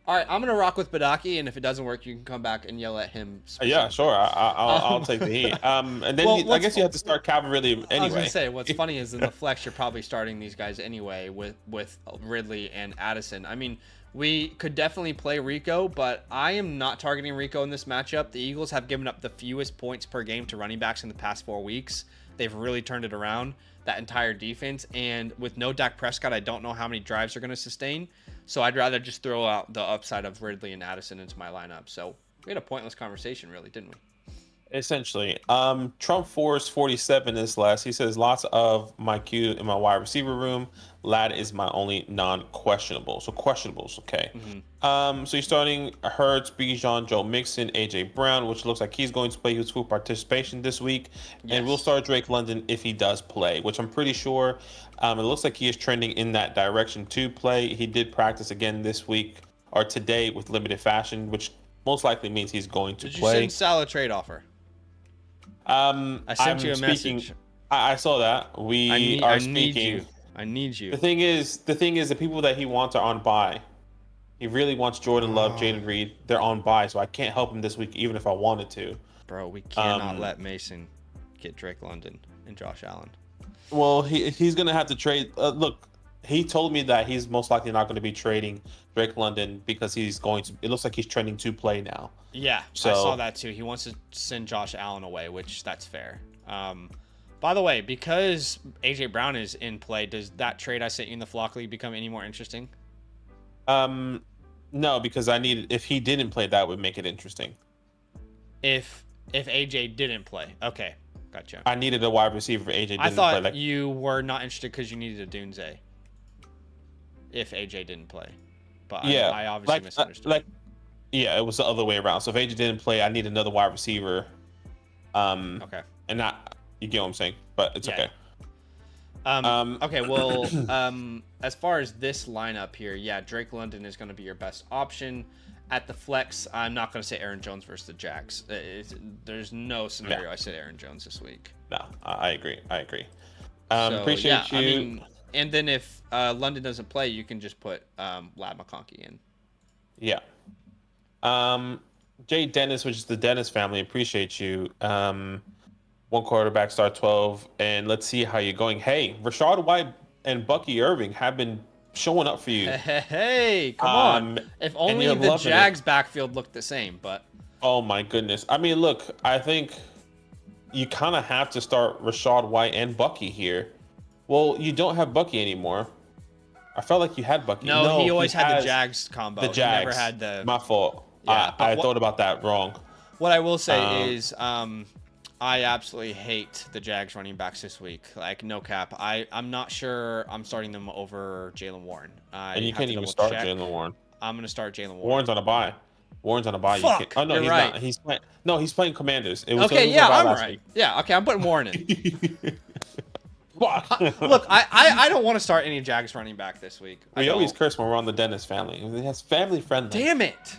All right, I'm gonna rock with Badaki, and if it doesn't work, you can come back and yell at him. Yeah, sure. I'll take the heat. And then I guess you have to start Cavalry anyway. I was gonna say, what's funny is in the flex, you're probably starting these guys anyway with Ridley and Addison. I mean, we could definitely play Rico, but I am not targeting Rico in this matchup. The Eagles have given up the fewest points per game to running backs in the past 4 weeks. They've really turned it around, that entire defense. And with no Dak Prescott, I don't know how many drives they're going to sustain. So I'd rather just throw out the upside of Ridley and Addison into my lineup. So we had a pointless conversation, really, didn't we? Essentially. Trump Force 47 is last. He says lots of my Q in my wide receiver room. Lad is my only non-questionable. So questionables, okay. So you're starting Hurts, Bijan, Joe Mixon, AJ Brown, which looks like he's going to play his full participation this week. Yes. And we'll start Drake London if he does play, which I'm pretty sure it looks like he is trending in that direction to play. He did practice again this week or today with limited fashion, which most likely means he's going to play. Did you send Sal a trade offer? I sent you a message. I saw that. I need you. The thing is, the people that he wants are on bye. He really wants Jordan Love, Jayden Reed. They're on bye, so I can't help him this week, even if I wanted to. Bro, we cannot let Mason get Drake London and Josh Allen. Well, he's gonna have to trade. Look, he told me that he's most likely not going to be trading Drake London because he's going to. It looks like he's trending to play now. Yeah, so, I saw that too. He wants to send Josh Allen away, which that's fair. By the way, because AJ Brown is in play, does that trade I sent you in the Flock League become any more interesting? No, because if he didn't play, that would make it interesting. If AJ didn't play, okay, gotcha. I needed a wide receiver. AJ didn't play. I thought play, you were not interested because you needed a Dunze. If AJ didn't play, but yeah, I obviously misunderstood. Yeah, it was the other way around. So if AJ didn't play, I need another wide receiver. Okay. And not, you get what I'm saying, but it's okay. Okay, well, as far as this lineup here, yeah, Drake London is going to be your best option. At the flex, I'm not going to say Aaron Jones versus the Jags. There's no scenario I said Aaron Jones this week. No, I agree. Appreciate you. I mean, and then if London doesn't play, you can just put Lad McConkey in. Yeah. Jay Dennis, which is the Dennis family, appreciate you. One quarterback, start 12, and let's see how you're going. Hey, Rachaad White and Bucky Irving have been showing up for you. Hey, come on. If only the Jags backfield looked the same, but. Oh my goodness. I mean, look, I think you kind of have to start Rachaad White and Bucky here. Well, you don't have Bucky anymore. I felt like you had Bucky. No, he always had the Jags combo. The Jags. He never had the. My fault. Yeah, I thought about that wrong. What I will say is, I absolutely hate the Jags running backs this week. Like, no cap. I'm not sure I'm starting them over Jaylen Warren. And you can't even start Jaylen Warren. I'm going to start Jaylen Warren. Warren's on a bye. Fuck, oh no, he's right. not. He's playing. No, he's playing Commanders. I'm right. Yeah, okay, I'm putting Warren in. Look, I don't want to start any Jags running back this week. We always curse when we're on the Dennis family. It's family friendly. Damn it.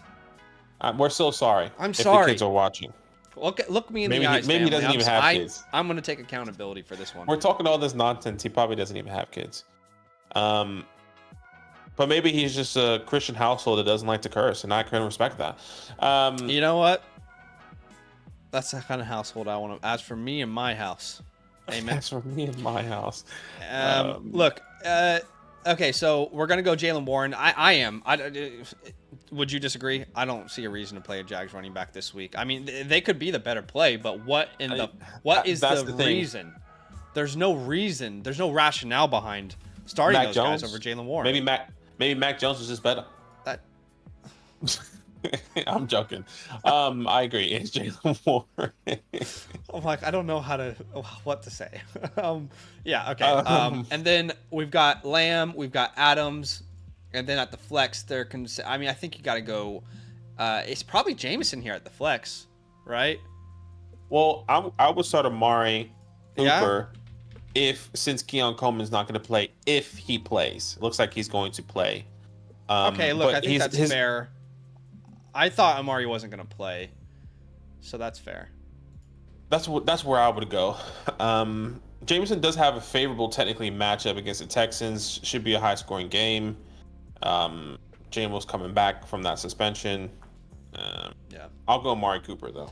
We're so sorry. I'm sorry. If the kids are watching. Look me in the eyes. Maybe he doesn't even have kids. I'm going to take accountability for this one. We're talking all this nonsense. He probably doesn't even have kids. But maybe he's just a Christian household that doesn't like to curse, and I can respect that. You know what? That's the kind of household I want to. As for me and my house, amen. As for me and my house. Look. Okay, so we're gonna go Jaylen Warren. I am. Would you disagree? I don't see a reason to play a Jags running back this week. I mean, they could be the better play, but what is the reason? There's no reason. There's no rationale behind starting those guys over Jaylen Warren. Maybe Mac Jones was just better. I'm joking. I agree. It's Jaylen Warren. I'm like, I don't know what to say. Yeah, okay. And then we've got Lamb, we've got Adams, and then at the flex, I think you got to go. It's probably Jameson here at the flex, right? Well, I would start Amari Cooper since Keon Coleman's not going to play. If he plays, it looks like he's going to play. Okay, look, I think that's fair. I thought Amari wasn't going to play, so that's fair. That's where I would go. Jameson does have a favorable technically matchup against the Texans. Should be a high scoring game. Jamel's coming back from that suspension. Yeah. I'll go Amari Cooper though.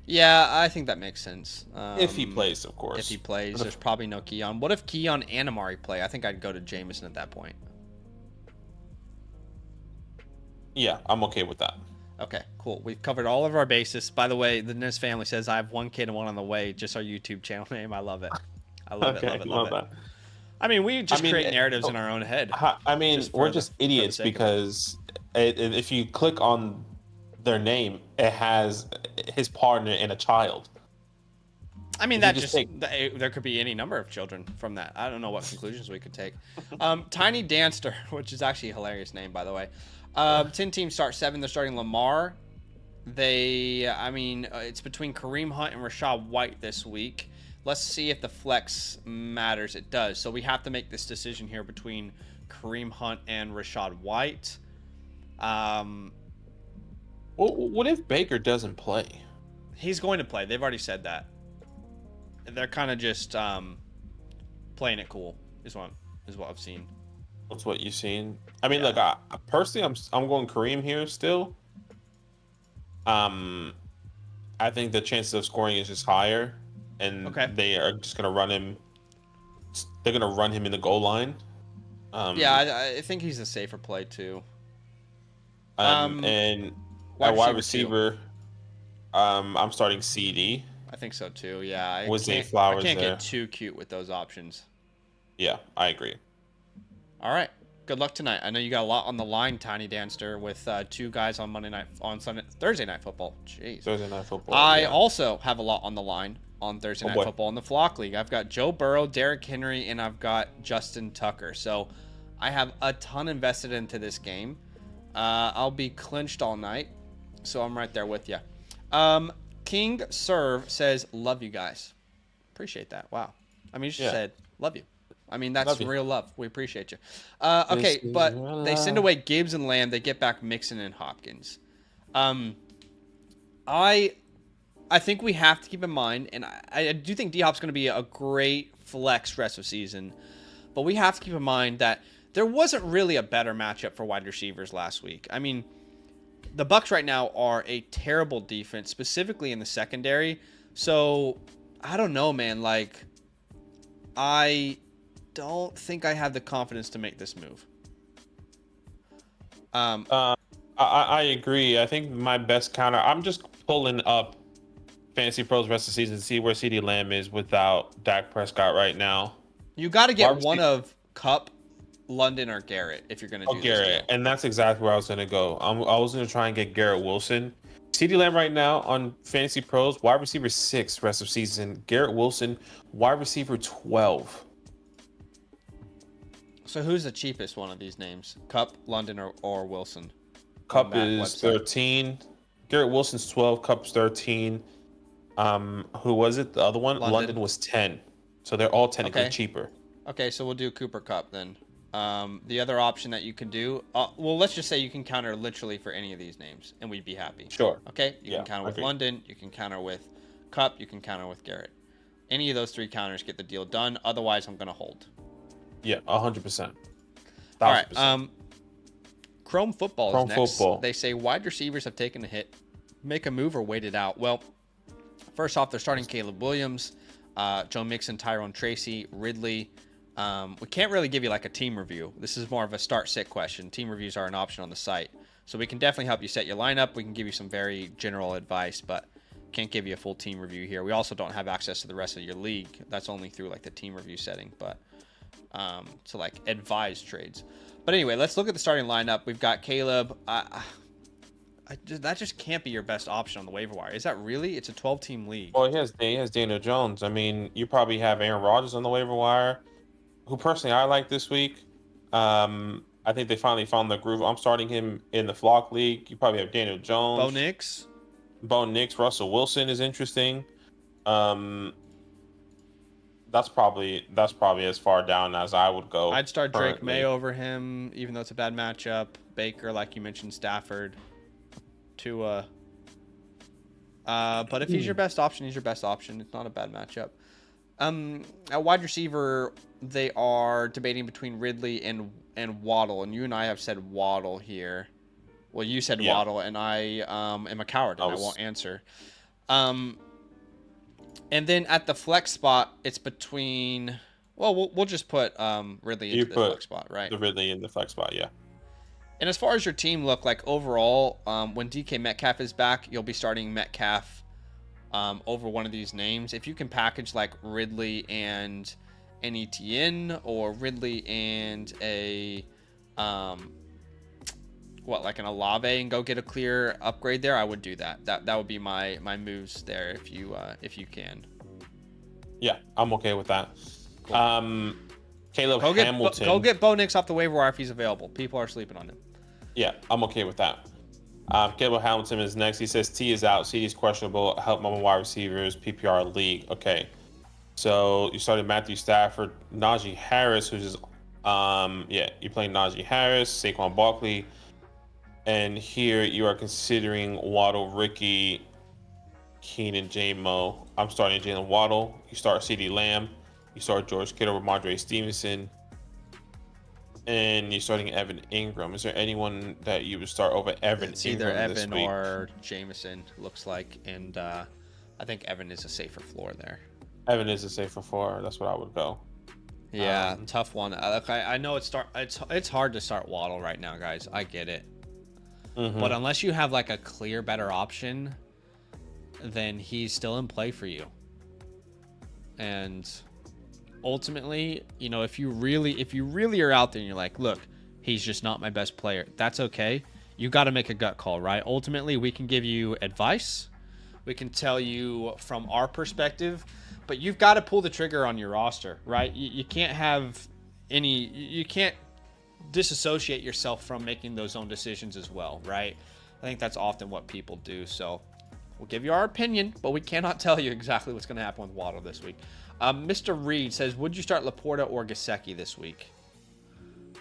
Yeah, I think that makes sense. If he plays, of course. If he plays, there's probably no Keon. What if Keon and Amari play? I think I'd go to Jameson at that point. Yeah, I'm okay with that. Okay, cool. We've covered all of our bases. By the way, the Nis family says I have one kid and one on the way. Just our YouTube channel name. I love it. I love it. Love it. I mean, we just create narratives in our own head. I mean, we're just idiots because if you click on their name, it has his partner and a child. I mean, that just there could be any number of children from that. I don't know what conclusions we could take. Tiny Danster, which is actually a hilarious name, by the way. 10 teams start 7. They're starting Lamar. It's between Kareem Hunt and Rachaad White this week. Let's see if the flex matters. It does. So we have to make this decision here between Kareem Hunt and Rachaad White. What if Baker doesn't play? He's going to play. They've already said that. They're kind of just playing it cool. Is what I've seen. That's what you've seen. I mean, look, I personally, I'm going Kareem here still. I think the chances of scoring is just higher, and they are just gonna run him. They're gonna run him in the goal line. I think he's a safer play too. And at wide receiver, I'm starting CD. I think so too. Yeah, with Zay Flowers. I can't get too cute with those options. Yeah, I agree. All right. Good luck tonight. I know you got a lot on the line, Tiny Danster, with 2 guys on Thursday Night Football. Jeez. Thursday Night Football. I also have a lot on the line on Thursday Night Football in the Flock League. I've got Joe Burrow, Derrick Henry, and I've got Justin Tucker. So I have a ton invested into this game. I'll be clinched all night, so I'm right there with you. King Serve says, love you guys. Appreciate that. Wow. I mean, you just said, love you. I mean, that's real love. We appreciate you. Okay, but they send away Gibbs and Lamb. They get back Mixon and Hopkins. I think we have to keep in mind, and I do think D-Hop's going to be a great flex rest of season, but we have to keep in mind that there wasn't really a better matchup for wide receivers last week. I mean, the Bucs right now are a terrible defense, specifically in the secondary. So, I don't know, man. Like, I don't think I have the confidence to make this move. I agree. I think my best counter. I'm just pulling up Fantasy Pros rest of the season to see where CeeDee Lamb is without Dak Prescott right now. You got to get one of Kupp, London, or Garrett if you're going to do Garrett, and that's exactly where I was going to go. I was going to try and get Garrett Wilson. CeeDee Lamb right now on Fantasy Pros, wide receiver 6 rest of season. Garrett Wilson, wide receiver 12. So who's the cheapest one of these names? Kupp, London, or Wilson? Kupp is 13. Garrett Wilson's 12. Kupp's 13. Who was it? The other one? London was 10. So they're all technically cheaper. Okay, so we'll do Cooper Kupp then. The other option that you can do, well, let's just say you can counter literally for any of these names, and we'd be happy. Sure. Okay, you can counter with London, you can counter with Kupp, you can counter with Garrett. Any of those 3 counters get the deal done. Otherwise, I'm going to hold. Yeah, 100%. All right. Chrome Football is next. They say wide receivers have taken a hit. Make a move or wait it out. Well, first off, they're starting Caleb Williams, Joe Mixon, Tyrone Tracy, Ridley. We can't really give you like a team review. This is more of a start-sit question. Team reviews are an option on the site. So we can definitely help you set your lineup. We can give you some very general advice, but can't give you a full team review here. We also don't have access to the rest of your league. That's only through like the team review setting, but to like advise trades. But anyway, let's look at the starting lineup. We've got Caleb. That just can't be your best option on the waiver wire. Is that really? It's a 12-team league. Well, he has Daniel Jones. I mean, you probably have Aaron Rodgers on the waiver wire, who personally I like this week. I think they finally found the groove. I'm starting him in the Flock League. You probably have Daniel Jones. Bo Nix. Russell Wilson is interesting. That's probably as far down as I would go. I'd start Drake May over him, even though it's a bad matchup. Baker, like you mentioned, Stafford. Tua. But if he's your best option, he's your best option. It's not a bad matchup. At wide receiver, they are debating between Ridley and Waddle, and you and I have said Waddle here. Well, you said Waddle, and I am a coward, and I won't answer. And then at the flex spot, it's between. Well, we'll just put Ridley into the flex spot, right? The Ridley in the flex spot, yeah. And as far as your team look like overall, when DK Metcalf is back, you'll be starting Metcalf over one of these names. If you can package like Ridley and an ETN or Ridley and a like an Olave and go get a clear upgrade there, I would do that. That would be my moves there if you can. Yeah, I'm okay with that. Cool. Caleb Hamilton. Go get Bo Nix off the waiver wire if he's available. People are sleeping on him. Yeah, I'm okay with that. Caleb Hamilton is next. He says T is out. C is questionable. Help my wide receivers. PPR league. Okay. So you started Matthew Stafford, Najee Harris, who's just you're playing Najee Harris, Saquon Barkley, and here you are considering Waddle, Ricky, Keenan, J-Mo. I'm starting Jalen Waddle. You start CeeDee Lamb. You start George Kittle, Ramondre Stevenson, and you're starting Evan Ingram. Is there anyone that you would start over Evan it's Ingram? Either Evan or Jameson, looks like, and I think Evan is a safer floor there. Evan is a safer floor. That's what I would go. Yeah, tough one. I know it's hard to start Waddle right now, guys. I get it, but unless you have like a clear better option, then he's still in play for you. And ultimately, you know, if you really are out there and you're like, look, he's just not my best player, that's okay. You got to make a gut call, right? Ultimately, we can give you advice. We can tell you from our perspective, but you've got to pull the trigger on your roster, right? You can't you can't disassociate yourself from making those own decisions as well, right? I think that's often what people do. So we'll give you our opinion, but we cannot tell you exactly what's going to happen with Waddle this week. Mr. Reed says, would you start Laporta or Gesicki this week?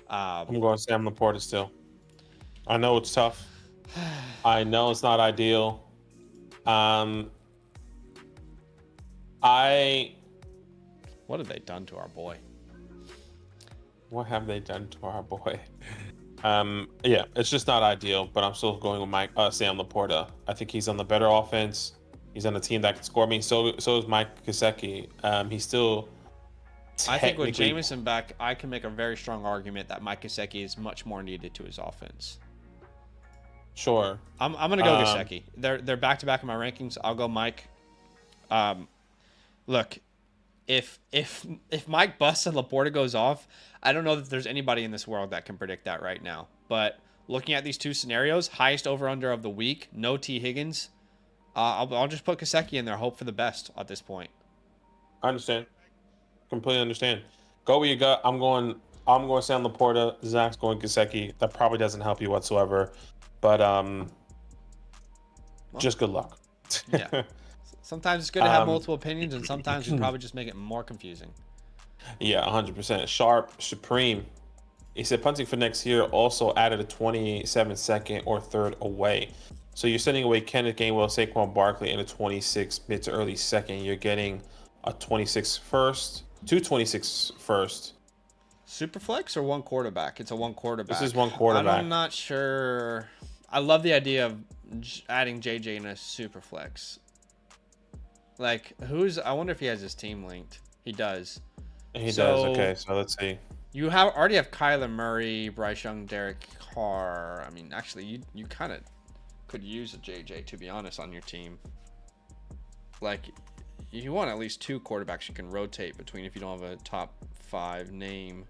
I'm going Sam Laporta still. I know it's tough. I know it's not ideal. What have they done to our boy? What have they done to our boy? Yeah, it's just not ideal, but I'm still going with Sam Laporta. I think he's on the better offense. He's on a team that can score. I mean, so is Mike Gesicki. He's still. I think with Jameson back, I can make a very strong argument that Mike Gesicki is much more needed to his offense. Sure. I'm gonna go Gesicki. They're back to back in my rankings. I'll go Mike. Look, if Mike busts and Laporta goes off, I don't know that there's anybody in this world that can predict that right now. But looking at these two scenarios, highest over under of the week, no T Higgins. I'll just put Gesicki in there, hope for the best at this point. I understand. Completely understand. Go with your gut. I'm going Sam Laporta. Zach's going Gesicki. That probably doesn't help you whatsoever. But just good luck. Yeah. Sometimes it's good to have multiple opinions, and sometimes we probably just make it more confusing. Yeah, 100%. Sharp Supreme. He said punting for next year also added a 27-second or third away. So you're sending away Kenneth Gainwell, Saquon Barkley in a 26 mid to early second. You're getting a 26 first, 226 first. Super flex or one quarterback? It's a one quarterback. This is one quarterback. I'm not sure. I love the idea of adding JJ in a super flex. Like, I wonder if he has his team linked. He does. He does. Okay, so let's see. You already have Kyler Murray, Bryce Young, Derek Carr. I mean, actually, you kind of could use a JJ, to be honest, on your team. Like, you want at least two quarterbacks you can rotate between if you don't have a top 5 name.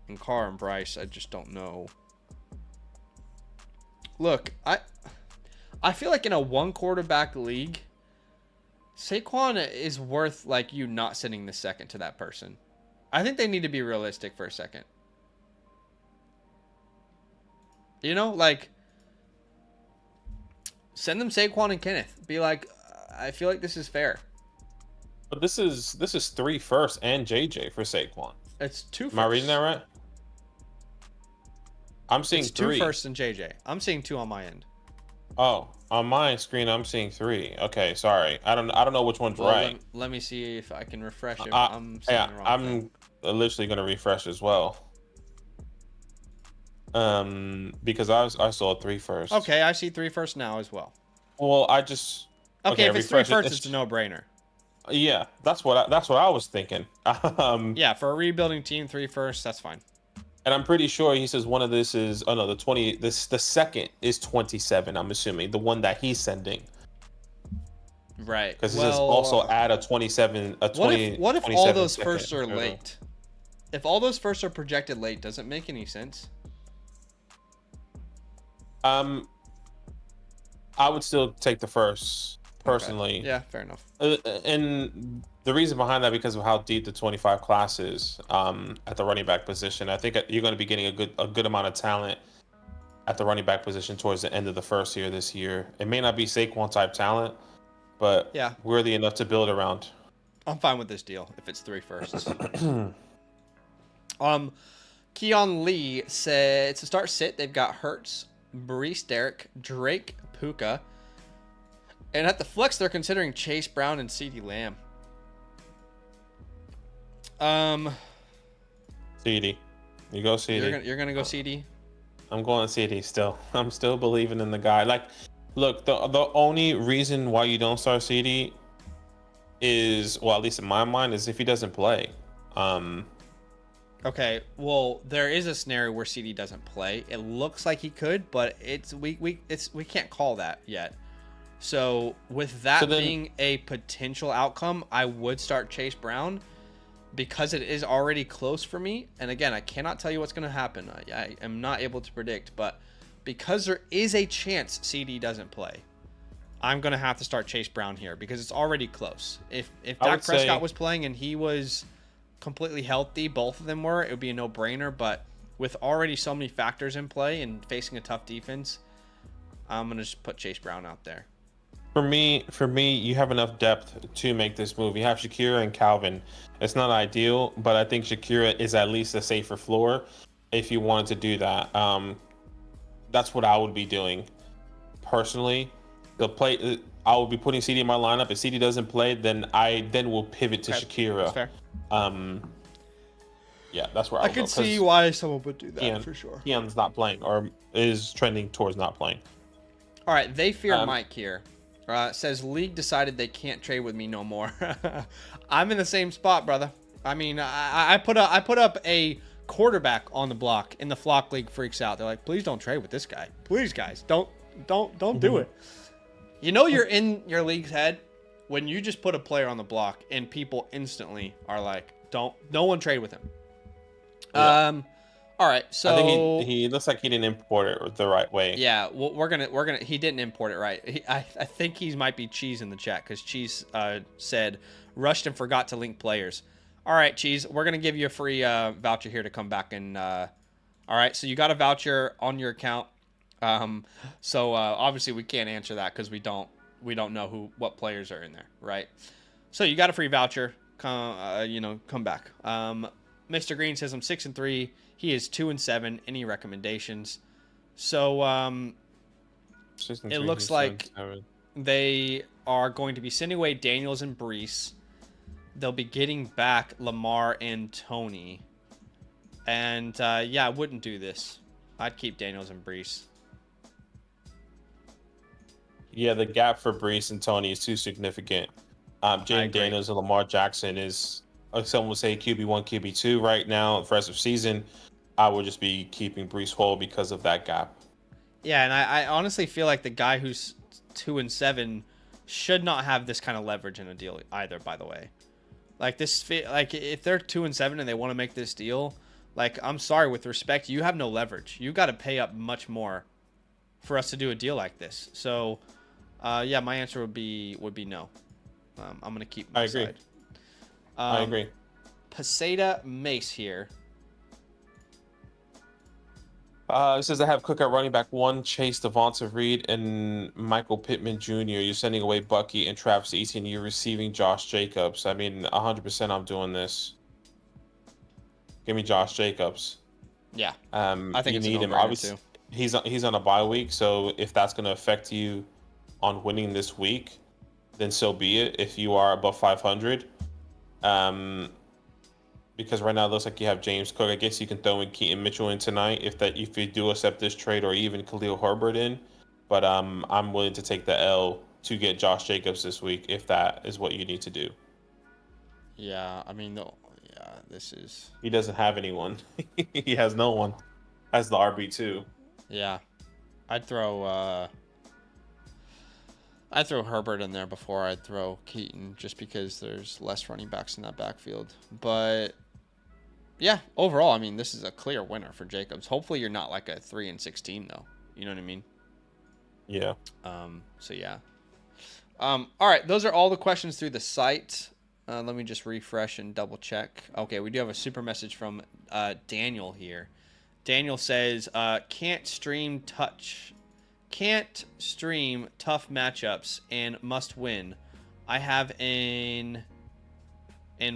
And Carr and Bryce, I just don't know. Look, I feel like in a one quarterback league, Saquon is worth like you not sending the second to that person. I think they need to be realistic for a second. You know, like, send them Saquon and Kenneth. Be like, I feel like this is fair. But this is 3 first and JJ for Saquon. It's 2 first. Am I reading that right? I'm seeing it's 3. 2 first and JJ. I'm seeing 2 on my end. Oh, On my screen, I'm seeing 3. Okay, sorry. I don't know which one's right. Let me see if I can refresh it. I'm seeing Yeah, the wrong I'm thing. literally gonna refresh as well. Because I saw 3 first. Okay, I see 3 first now as well. Well, I just okay. If it's 3 first, it's a no-brainer. Yeah, that's what I was thinking. Yeah, for a rebuilding team, 3 first, that's fine. And I'm pretty sure he says one of this is the 20. The second is 27. I'm assuming the one that he's sending. Right. Because it says also add a 27. A 20. What if all those firsts are late? If all those firsts are projected late, does it make any sense? I would still take the first personally. Okay. Yeah, fair enough. And the reason behind that because of how deep the 25 class is at the running back position. I think you're going to be getting a good amount of talent at the running back position towards the end of the first year this year. It may not be Saquon type talent, but yeah, worthy enough to build around. I'm fine with this deal if it's 3 firsts. Keon Lee said to start sit, they've got Hurts, Breece Derrick, Drake, Puka. And at the flex, they're considering Chase Brown and CeeDee Lamb. CeeDee. You go CeeDee. You're gonna go CeeDee? I'm going CeeDee still. I'm still believing in the guy. Like, look, the only reason why you don't start CeeDee is, well, at least in my mind, is if he doesn't play. Okay, well, there is a scenario where CeeDee doesn't play. It looks like he could, but we can't call that yet. So with that being a potential outcome, I would start Chase Brown because it is already close for me. And again, I cannot tell you what's going to happen. I am not able to predict, but because there is a chance CeeDee doesn't play, I'm going to have to start Chase Brown here because it's already close. If Dak Prescott was playing and he was completely healthy, both of them were, it would be a no-brainer. But with already so many factors in play and facing a tough defense, I'm going to just put Chase Brown out there. For me, you have enough depth to make this move. You have Shakira and Calvin. It's not ideal, but I think Shakira is at least a safer floor if you wanted to do that. That's what I would be doing personally. I will be putting CeeDee in my lineup. If CeeDee doesn't play, then I will pivot to Shakira. That's fair. Yeah, that's where I could see why someone would do that for sure. Keon's not playing or is trending towards not playing. All right, they fear Mike here. Says league decided they can't trade with me no more. I'm in the same spot, brother. I mean, I put up a quarterback on the block in the Flock League. Freaks out. They're like, please don't trade with this guy. Please, guys, don't do it. You know you're in your league's head when you just put a player on the block and people instantly are like, no one trade with him. Yeah. All right, so I think he looks like he didn't import it the right way. Yeah, well, we're gonna. He didn't import it right. I think he might be Cheese in the chat because Cheese said rushed and forgot to link players. All right, Cheese, we're gonna give you a free voucher here to come back and. All right, so you got a voucher on your account. So obviously we can't answer that because we don't know what players are in there, right? So you got a free voucher. Come back. Mr. Green says I'm 6-3. He is 2-7. Any recommendations? So it looks like they are going to be sending away Daniels and Breece. They'll be getting back Lamar and Tony. And I wouldn't do this. I'd keep Daniels and Breece. Yeah, the gap for Breece and Tony is too significant. Jaden Daniels and Lamar Jackson is, like someone would say, QB1, QB2 right now for rest of season. I would just be keeping Breece whole because of that gap. Yeah, and I honestly feel like the guy who's 2-7 should not have this kind of leverage in a deal either. By the way, like if they're 2-7 and they want to make this deal, like I'm sorry, with respect, you have no leverage. You got to pay up much more for us to do a deal like this. So, my answer would be no. I'm gonna keep my side. I agree. Paseda Mace here. It says I have Cook at running back 1, Chase, Devonta Reed, and Michael Pittman Jr. You're sending away Bucky and Travis Etienne. You're receiving Josh Jacobs. I mean, 100% I'm doing this. Give me Josh Jacobs. Yeah. I think you need him. Obviously, he's on a bye week, so if that's going to affect you on winning this week, then so be it. If you are above 500, because right now it looks like you have James Cook. I guess you can throw in Keaton Mitchell in tonight if you do accept this trade, or even Khalil Herbert in. But I'm willing to take the L to get Josh Jacobs this week if that is what you need to do. Yeah, I mean, this is. He doesn't have anyone. He has no one as the RB2. Yeah, I'd throw Herbert in there before I'd throw Keaton, just because there's less running backs in that backfield. But yeah, overall, I mean, this is a clear winner for Jacobs. Hopefully, you're not like a 3-16 though. You know what I mean? Yeah. So yeah. All right, those are all the questions through the site. Let me just refresh and double check. Okay, we do have a super message from Daniel here. Daniel says, can't stream tough matchups and must win. I have in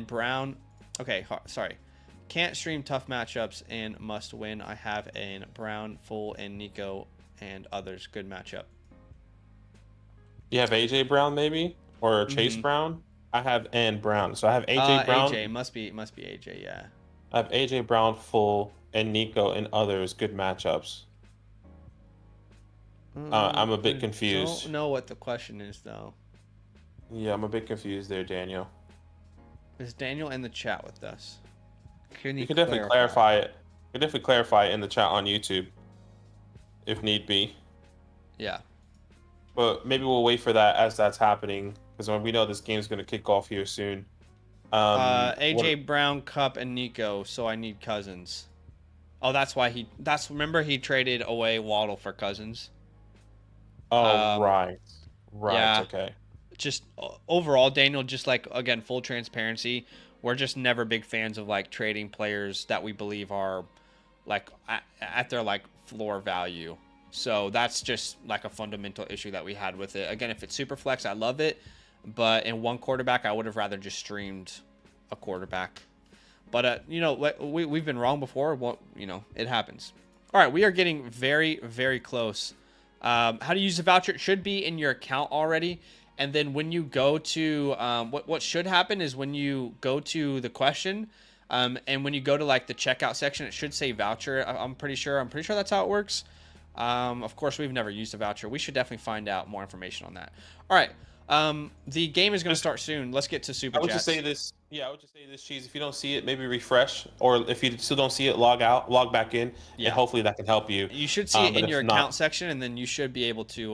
Brown. Okay, sorry. Can't stream tough matchups and must win. I have in Brown, Full, and Nico and others. Good matchup. You have AJ Brown maybe, or Chase Brown? I have and Brown. So I have AJ Brown. AJ must be AJ, yeah. I have AJ Brown, Full, and Nico and others. Good matchups. I'm a bit confused. I don't know what the question is though. Yeah, I'm a bit confused there, Daniel. Is Daniel in the chat with us? You can definitely clarify it. You can definitely clarify it in the chat on YouTube, if need be. Yeah. But maybe we'll wait for that as that's happening, because we know this game's going to kick off here soon. AJ Brown, Cup, and Nico. So I need Cousins. Oh, that's why remember he traded away Waddle for Cousins. Oh, right. Yeah. Okay. Just overall, Daniel, just like, again, full transparency, we're just never big fans of like trading players that we believe are like at their like floor value. So that's just like a fundamental issue that we had with it. Again, if it's super flex, I love it. But in one quarterback, I would have rather just streamed a quarterback. But, we've been wrong before. Well, it happens. All right, we are getting very, very close. How to use the voucher? It should be in your account already. And then when you go to what should happen is when you go to the question and when you go to like the checkout section, it should say voucher. I'm pretty sure that's how it works. Of course, we've never used a voucher. We should definitely find out more information on that. All right. The game is going to start soon. Let's get to super chats. I would just say this. Yeah, I would just say this, Cheese. If you don't see it, maybe refresh, or if you still don't see it, log out, log back in, and hopefully that can help you. You should see it in your account section, and then you should be able to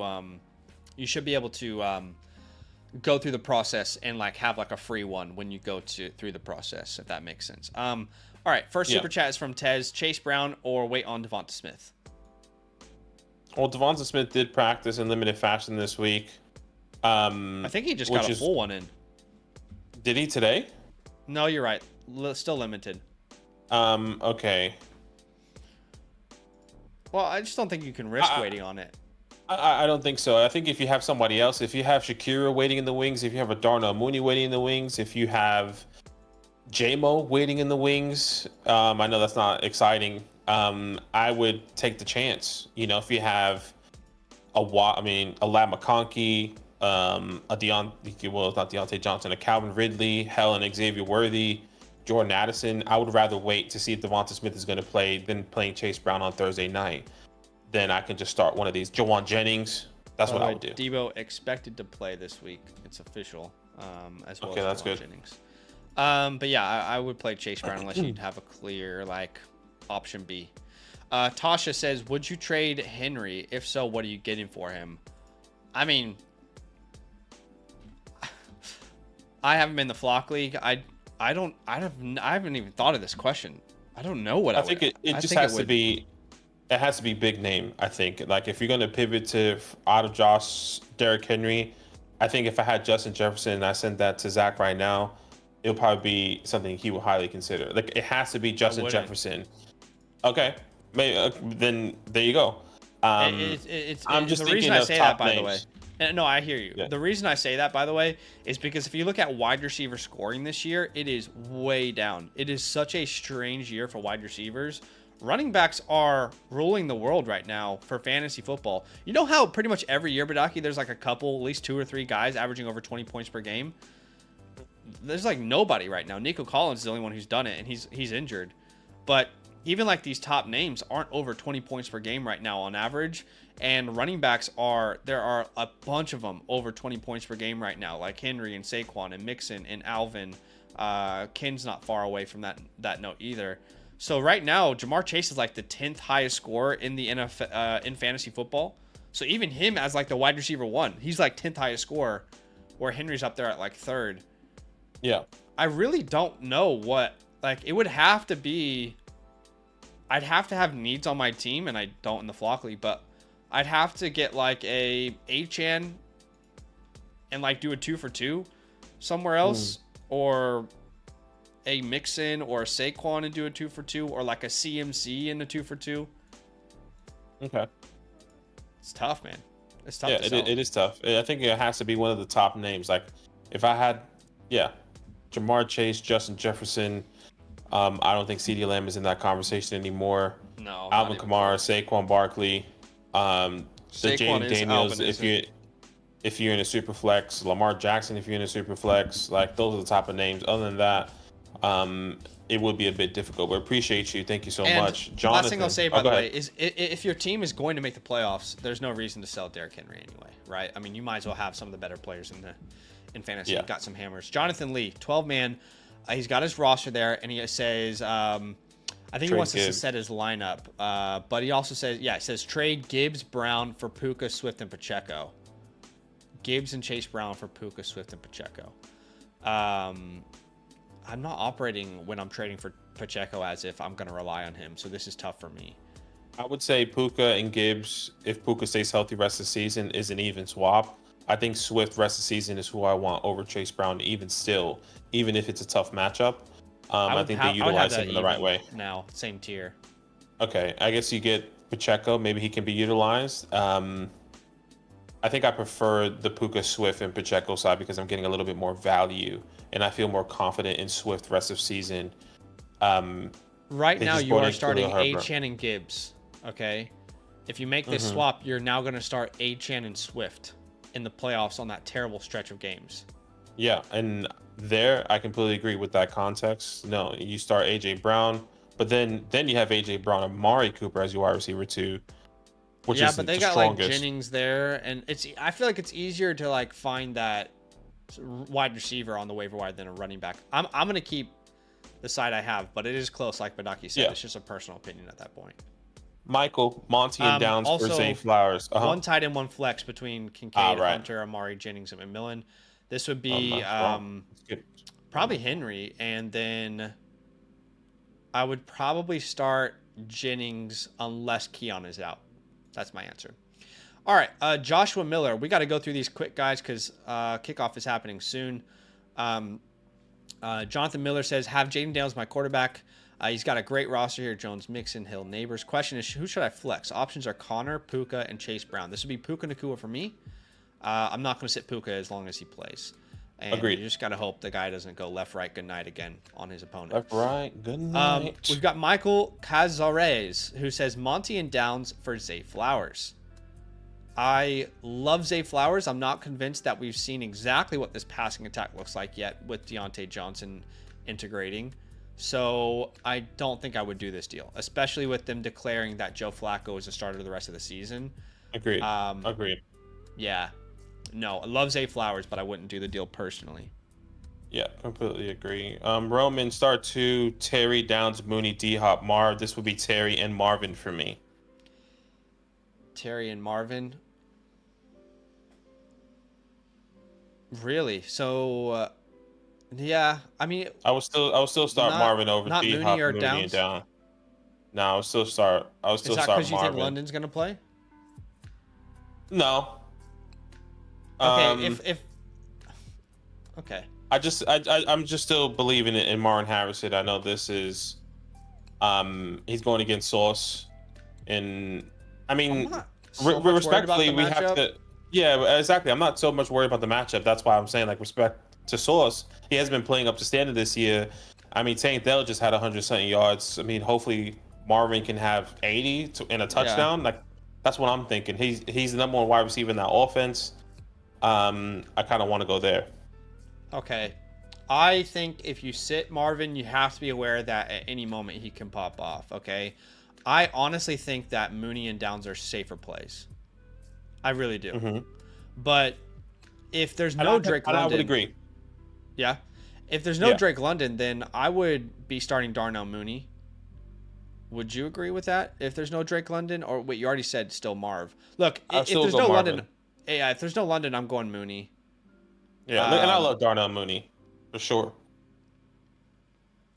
go through the process and like have like a free one when you go through the process, if that makes sense. All right, first super chat is from Tez. Chase Brown or wait on Devonta Smith? Well, Devonta Smith did practice in limited fashion this week. I think he just got a full one in. Did he today? No, you're right. Still limited. Okay. Well, I just don't think you can risk waiting on it. I don't think so. I think if you have somebody else, if you have Shakira waiting in the wings, if you have a Darnell Mooney waiting in the wings, if you have J-Mo waiting in the wings, I know that's not exciting. I would take the chance. If you have a Lab McConkey, not Deontay Johnson, a Calvin Ridley, and Xavier Worthy, Jordan Addison, I would rather wait to see if Devonta Smith is going to play than playing Chase Brown on Thursday night. Then I can just start one of these. Jawan Jennings, that's what I would do. Debo expected to play this week. It's official, as well as that's Jawan good. Jennings. But yeah, I would play Chase Brown unless you'd have a clear like option B. Tasha says, would you trade Henry? If so, what are you getting for him? I mean, I haven't been in the Flock League. I haven't even thought of this question. I don't know what I think it has to be. It has to be big name. I think like if you're going to pivot to out of Josh, Derrick Henry, I think if I had Justin Jefferson and I sent that to Zach right now, it'll probably be something he would highly consider. Like it has to be Justin Jefferson. Okay, maybe then there you go. I'm just the thinking reason I say that, by the way. No, I hear you. Yeah. The reason I say that, by the way, is because if you look at wide receiver scoring this year, it is way down. It is such a strange year for wide receivers. running backs are ruling the world right now for fantasy football. You know how pretty much every year, Badaki, there's like a couple, at least 2 or 3 guys averaging over 20 points per game? There's like nobody right now. Nico Collins is the only one who's done it, and he's injured. But even like these top names aren't over 20 points per game right now on average. And running backs there are a bunch of them over 20 points per game right now, like Henry and Saquon and Mixon and Alvin. Kin's not far away from that note either. So right now, Jamar Chase is like the 10th highest scorer in the NFL, in fantasy football. So even him as like the wide receiver 1, he's like 10th highest scorer, where Henry's up there at like 3rd. Yeah. I really don't know what, like, it would have to be, I'd have to have needs on my team, and I don't in the Flock League, but I'd have to get like a Achane and like do a 2 for 2 somewhere else, or a Mixon or a Saquon and do a 2 for 2, or like a CMC and a 2 for 2. Okay. It's tough, man. It's tough. Yeah, it is tough. I think it has to be one of the top names. Like if I had, Jamar Chase, Justin Jefferson. I don't think CeeDee Lamb is in that conversation anymore. No. Alvin Kamara, Saquon Barkley, the Jaden Daniels. If you're in a super flex, Lamar Jackson. If you're in a super flex, like those are the type of names. Other than that, it would be a bit difficult. But appreciate you. Thank you so much, Jonathan. Last thing I'll say, by the way, is if your team is going to make the playoffs, there's no reason to sell Derrick Henry anyway, right? I mean, you might as well have some of the better players in fantasy. Yeah. You've got some hammers. Jonathan Lee, 12-man. He's got his roster there, and he says, I think he wants us to set his lineup. But he also says, it says trade Gibbs, Brown for Puka, Swift, and Pacheco. Gibbs and Chase Brown for Puka, Swift, and Pacheco. I'm not operating when I'm trading for Pacheco as if I'm going to rely on him, so this is tough for me. I would say Puka and Gibbs, if Puka stays healthy rest of the season, is an even swap. I think Swift rest of the season is who I want over Chase Brown, even if it's a tough matchup. I think they utilize him in the right way. Now, same tier. Okay, I guess you get Pacheco. Maybe he can be utilized. I think I prefer the Puka, Swift, and Pacheco side because I'm getting a little bit more value, and I feel more confident in Swift rest of season. Right now, you are starting Achane and Gibbs. Okay, if you make this swap, you're now going to start Achane and Swift in the playoffs on that terrible stretch of games. Yeah, and there I completely agree with that context. No, you start AJ Brown, but then you have AJ Brown and Amari Cooper as your wide receiver too, which is but they got strongest. Like Jennings there, and I feel like it's easier to like find that wide receiver on the waiver wire than a running back. I'm gonna keep the side I have, but it is close, like Badaki said. It's just a personal opinion at that point. Michael, Monty, and Downs for Zay Flowers. One tight end, one flex between Kincaid, Hunter, Amari, Jennings, and McMillan. This would be probably Henry, and then I would probably start Jennings unless Keon is out. That's my answer. All right, Joshua Miller. We got to go through these quick, guys, because kickoff is happening soon. Jonathan Miller says, have Jaden Daniels my quarterback. He's got a great roster here. Jones, Mixon, Hill, Neighbors. Question is, who should I flex? Options are Connor, Puka, and Chase Brown. This would be Puka Nacua for me. I'm not going to sit Puka as long as he plays. And Agreed. You just got to hope the guy doesn't go left, right, good night again on his opponent. Left, right, good night. We've got Michael Cazares, who says Monty and Downs for Zay Flowers. I love Zay Flowers. I'm not convinced that we've seen exactly what this passing attack looks like yet with Deontay Johnson integrating. So I don't think I would do this deal, especially with them declaring that Joe Flacco is a starter the rest of the season. Agreed. Agreed. Yeah. No, I love Zay Flowers, but I wouldn't do the deal personally. Yeah, completely agree. Roman, start 2, Terry, Downs, Mooney, D-Hop, Marv. This would be Terry and Marvin for me. Terry and Marvin. Really? So, yeah. I mean, I would still start Marvin over D-Hop, Mooney, and Down. No, I would still start. Is that because you think London's gonna play? No. Okay. Okay. I'm just still believing in Marvin Harrison. I know this is, he's going against Sauce, and I mean, respectfully, we have to. Yeah, exactly. I'm not so much worried about the matchup. That's why I'm saying, like, respect to Sauce. He hasn't been playing up to standard this year. I mean, Tank Dell just had 100-something yards. I mean, hopefully Marvin can have 80 and a touchdown. Like that's what I'm thinking. He's the number one wide receiver in that offense. I kind of want to go there. Okay. I think if you sit Marvin, you have to be aware that at any moment he can pop off. Okay. I honestly think that Mooney and Downs are safer plays. I really do. Mm-hmm. But if there's no Drake London, I would agree. Yeah. If there's no Drake London, then I would be starting Darnell Mooney. Would you agree with that? If there's no Drake London, or wait, you already said still Marv. Look, if there's no London, if there's no London, I'm going Mooney. Yeah, and I love Darnell Mooney for sure.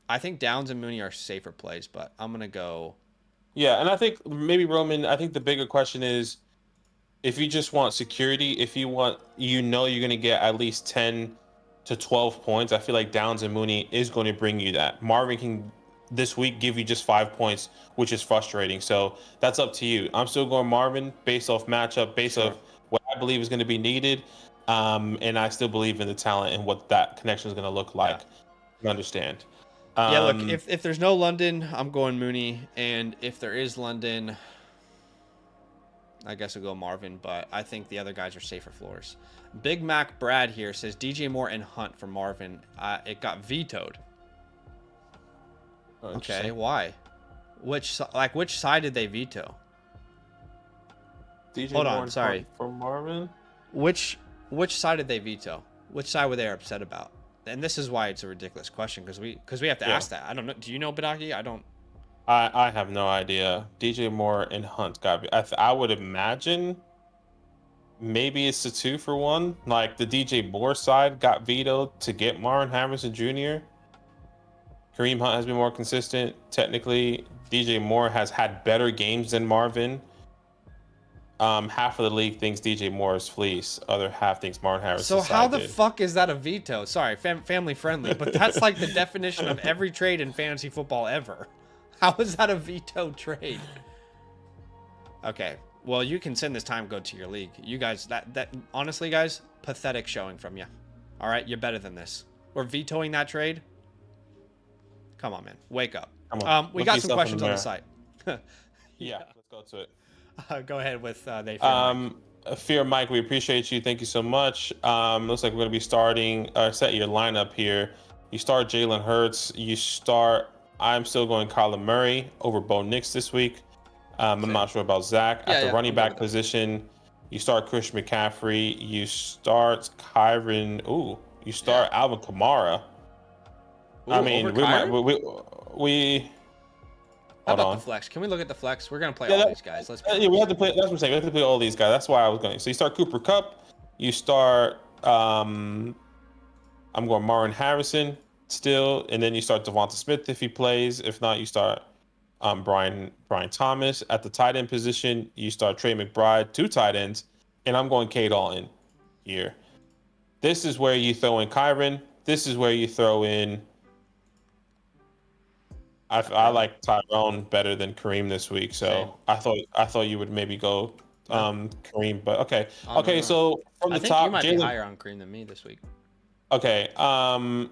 I think Downs and Mooney are safer plays, but I'm gonna go. Yeah, and I think maybe Roman. I think the bigger question is, if you just want security, if you want, you're going to get at least 10 to 12 points. I feel like Downs and Mooney is going to bring you that. Marvin can this week give you just 5 points, which is frustrating. So that's up to you. I'm still going Marvin based off matchup, based off what I believe is going to be needed. And I still believe in the talent and what that connection is going to look like. You understand? Yeah, look, if there's no London, I'm going Mooney. And if there is London, I guess I'll go Marvin. But I think the other guys are safer floors. Big Mac Brad here says DJ Moore and Hunt for Marvin. It got vetoed. Okay, why? Which side did they veto? DJ Hold Moore on, sorry. For Marvin? Which side did they veto? Which side were they upset about? And this is why it's a ridiculous question, because we have to ask that. I don't know. Do you know, Badaki? I don't. I have no idea. DJ Moore and Hunt got. I would imagine maybe it's a 2-for-1. Like the DJ Moore side got vetoed to get Marvin Harrison Jr. Kareem Hunt has been more consistent. Technically, DJ Moore has had better games than Marvin. Half of the league thinks DJ Moore is fleece. Other half thinks Marvin Harrison. So how the fuck is that a veto? Sorry, family friendly, but that's like the definition of every trade in fantasy football ever. How is that a veto trade? Okay, well you can send this time code to your league. You guys, that honestly, guys, pathetic showing from you. All right, you're better than this. We're vetoing that trade. Come on, man, wake up. We got some questions on the site. Yeah, let's go to it. Go ahead with they. Fear Mike, we appreciate you. Thank you so much. Looks like we're going to be starting. Set your lineup here. You start Jalen Hurts. I'm still going Kyler Murray over Bo Nix this week. I'm not sure about Zach. At the running back position, you start Christian McCaffrey. You start Kyron. You start Alvin Kamara. I mean, we How about the flex? Can we look at the flex? We're gonna play all these guys. We have to play. That's what I'm saying. We have to play all these guys. That's why I was going. So you start Cooper Kupp. You start. I'm going Marvin Harrison still, and then you start Devonta Smith if he plays. If not, you start Brian Thomas at the tight end position. You start Trey McBride, 2 tight ends, and I'm going Cade Allen here. This is where you throw in Kyron. This is where you throw in. I like Tyrone better than Kareem this week, so same. I thought you would maybe go Kareem, but okay. Okay, so from the top, you might be higher on Kareem than me this week. Okay, Jalen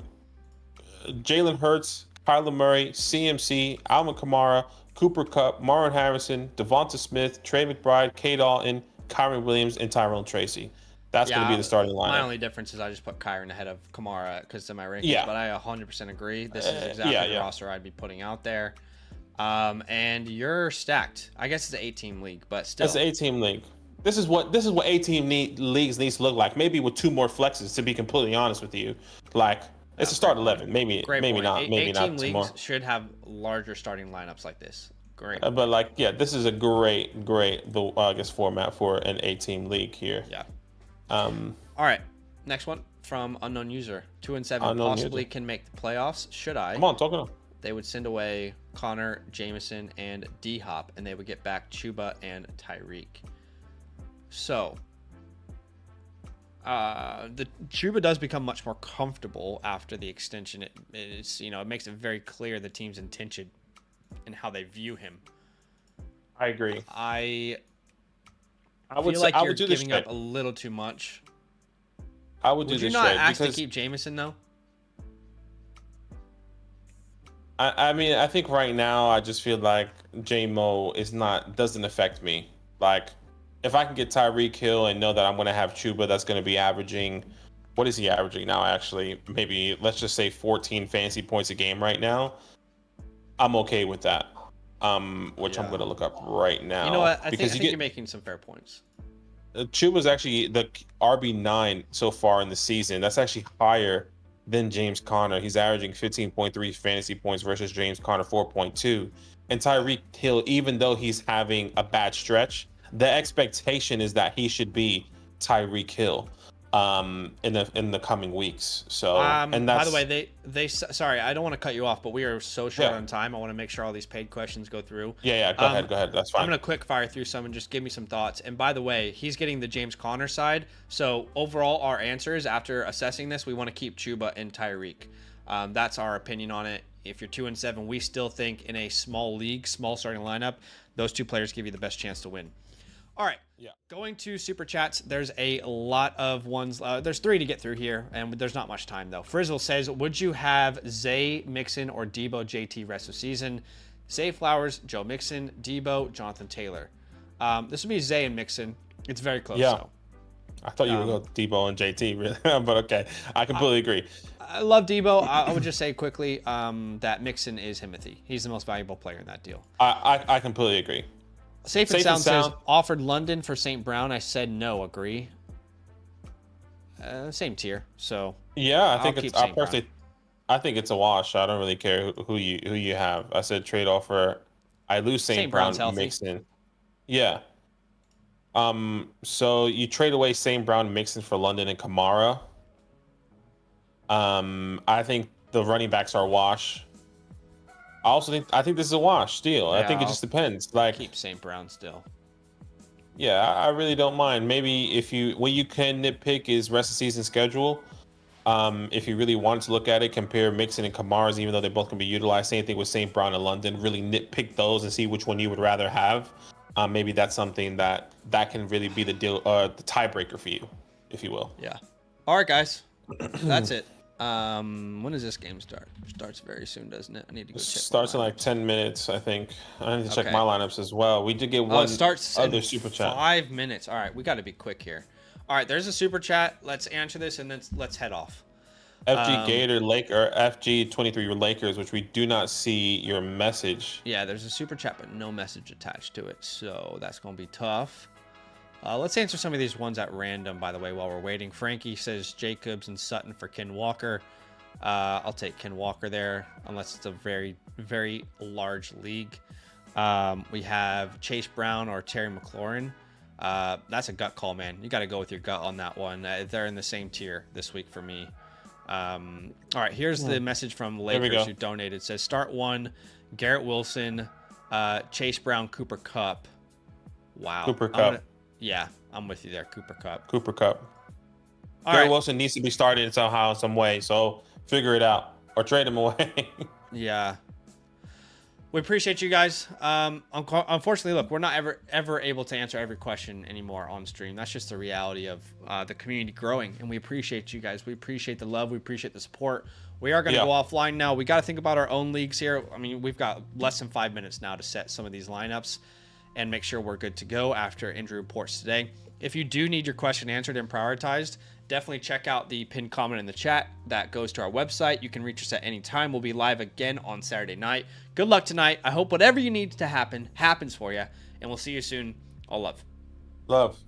Hurts, Kyler Murray, CMC, Alvin Kamara, Cooper Kupp, Marvin Harrison, Devonta Smith, Trey McBride, Cade Allen, Kyron Williams, and Tyrone Tracy. That's going to be the starting lineup. My only difference is I just put Kyron ahead of Kamara because of my rankings, but I 100% agree. This is exactly the roster I'd be putting out there. And you're stacked. I guess it's an 8-team league, but still. It's an 8-team league. This is what 8-team leagues needs to look like. Maybe with 2 more flexes, to be completely honest with you. Like, it's a start 11. Maybe not. Maybe not 8-team leagues should have larger starting lineups like this. Great. But this is a great, I guess, format for an 8-team league here. Yeah. All right, next one from unknown user. 2-7 possibly can make the playoffs. Should I? Come on, talk on. They would send away Connor, Jameson, and D-Hop, and they would get back Chuba and Tyreek. So, the Chuba does become much more comfortable after the extension. It makes it very clear the team's intention and how they view him. I agree. I feel like you're giving up a little too much. I would do this. Would you not ask to keep Jameson though? I mean, I think right now I just feel like J-Mo doesn't affect me. Like, if I can get Tyreek Hill and know that I'm going to have Chuba that's going to be averaging, what is he averaging now, actually? Maybe, let's just say 14 fantasy points a game right now. I'm okay with that. Which I'm going to look up right now. You know what? I think you're making some fair points. Chuba's actually the RB9 so far in the season. That's actually higher than James Conner. He's averaging 15.3 fantasy points versus James Conner 4.2. And Tyreek Hill, even though he's having a bad stretch, the expectation is that he should be Tyreek Hill in the coming weeks. So and that's, by the way, they sorry, I don't want to cut you off, but we are so short on time. I want to make sure all these paid questions go through. Yeah, go ahead. That's fine. I'm gonna quick fire through some and just give me some thoughts. And by the way, he's getting the James Conner side. So overall, our answers after assessing this, we want to keep Chuba and Tyreek. That's our opinion on it. If you're 2-7, we still think in a small league, small starting lineup, those two players give you the best chance to win. All right. Yeah. Going to super chats. There's a lot of ones. There's 3 to get through here, and there's not much time though. Frizzle says, "Would you have Zay, Mixon, or Debo JT rest of season?" Zay Flowers, Joe Mixon, Debo, Jonathan Taylor. This would be Zay and Mixon. It's very close. Yeah. Though. I thought you would go Debo and JT, really. But okay, I completely agree. I love Debo. I would just say quickly that Mixon is Himothy. He's the most valuable player in that deal. I completely agree. Safe and Sound says, offered London for St. Brown. I said no, agree. Same tier, so yeah, I think I think it's a wash. I don't really care who you have. I said trade offer. I lose St. Brown, Mixon. Yeah. So you trade away St. Brown, Mixon for London and Kamara. I think the running backs are a wash. I think this is a wash deal. Yeah, I think it just depends. Like, keep St. Brown still. Yeah, I really don't mind. Maybe what you can nitpick is rest of season schedule. If you really want to look at it, compare Mixon and Kamara's, even though they both can be utilized. Same thing with St. Brown and London. Really nitpick those and see which one you would rather have. Maybe that's something that can really be the deal, the tiebreaker for you, if you will. Yeah. All right, guys. That's it. When does this game start? It starts very soon, doesn't it? I need to go check. Starts in like 10 minutes, I think. I need to check my lineups as well. We did get one other super chat. 5 minutes. All right, we got to be quick here. All right, there's a super chat. Let's answer this and then let's head off. FG Gator Laker, FG23 Lakers, which we do not see your message. Yeah, there's a super chat, but no message attached to it, so that's gonna be tough. Let's answer some of these ones at random, by the way, while we're waiting. Frankie says Jacobs and Sutton for Ken Walker. I'll take Ken Walker there, unless it's a very, very large league. We have Chase Brown or Terry McLaurin. That's a gut call, man. You got to go with your gut on that one. They're in the same tier this week for me. All right, here's the message from Lakers who donated. It says, start 1, Garrett Wilson, Chase Brown, Cooper Kupp. Wow. Cooper Kupp. Yeah, I'm with you there. Cooper Kupp. Garrett Wilson needs to be started somehow, some way. So figure it out or trade him away. Yeah. We appreciate you guys. Unfortunately, look, we're not ever able to answer every question anymore on stream. That's just the reality of the community growing, and we appreciate you guys. We appreciate the love. We appreciate the support. We are going to go offline now. We got to think about our own leagues here. I mean, we've got less than 5 minutes now to set some of these lineups and make sure we're good to go after injury reports today. If you do need your question answered and prioritized, definitely check out the pinned comment in the chat. That goes to our website. You can reach us at any time. We'll be live again on Saturday night. Good luck tonight. I hope whatever you need to happen happens for you, and we'll see you soon. All love. Love.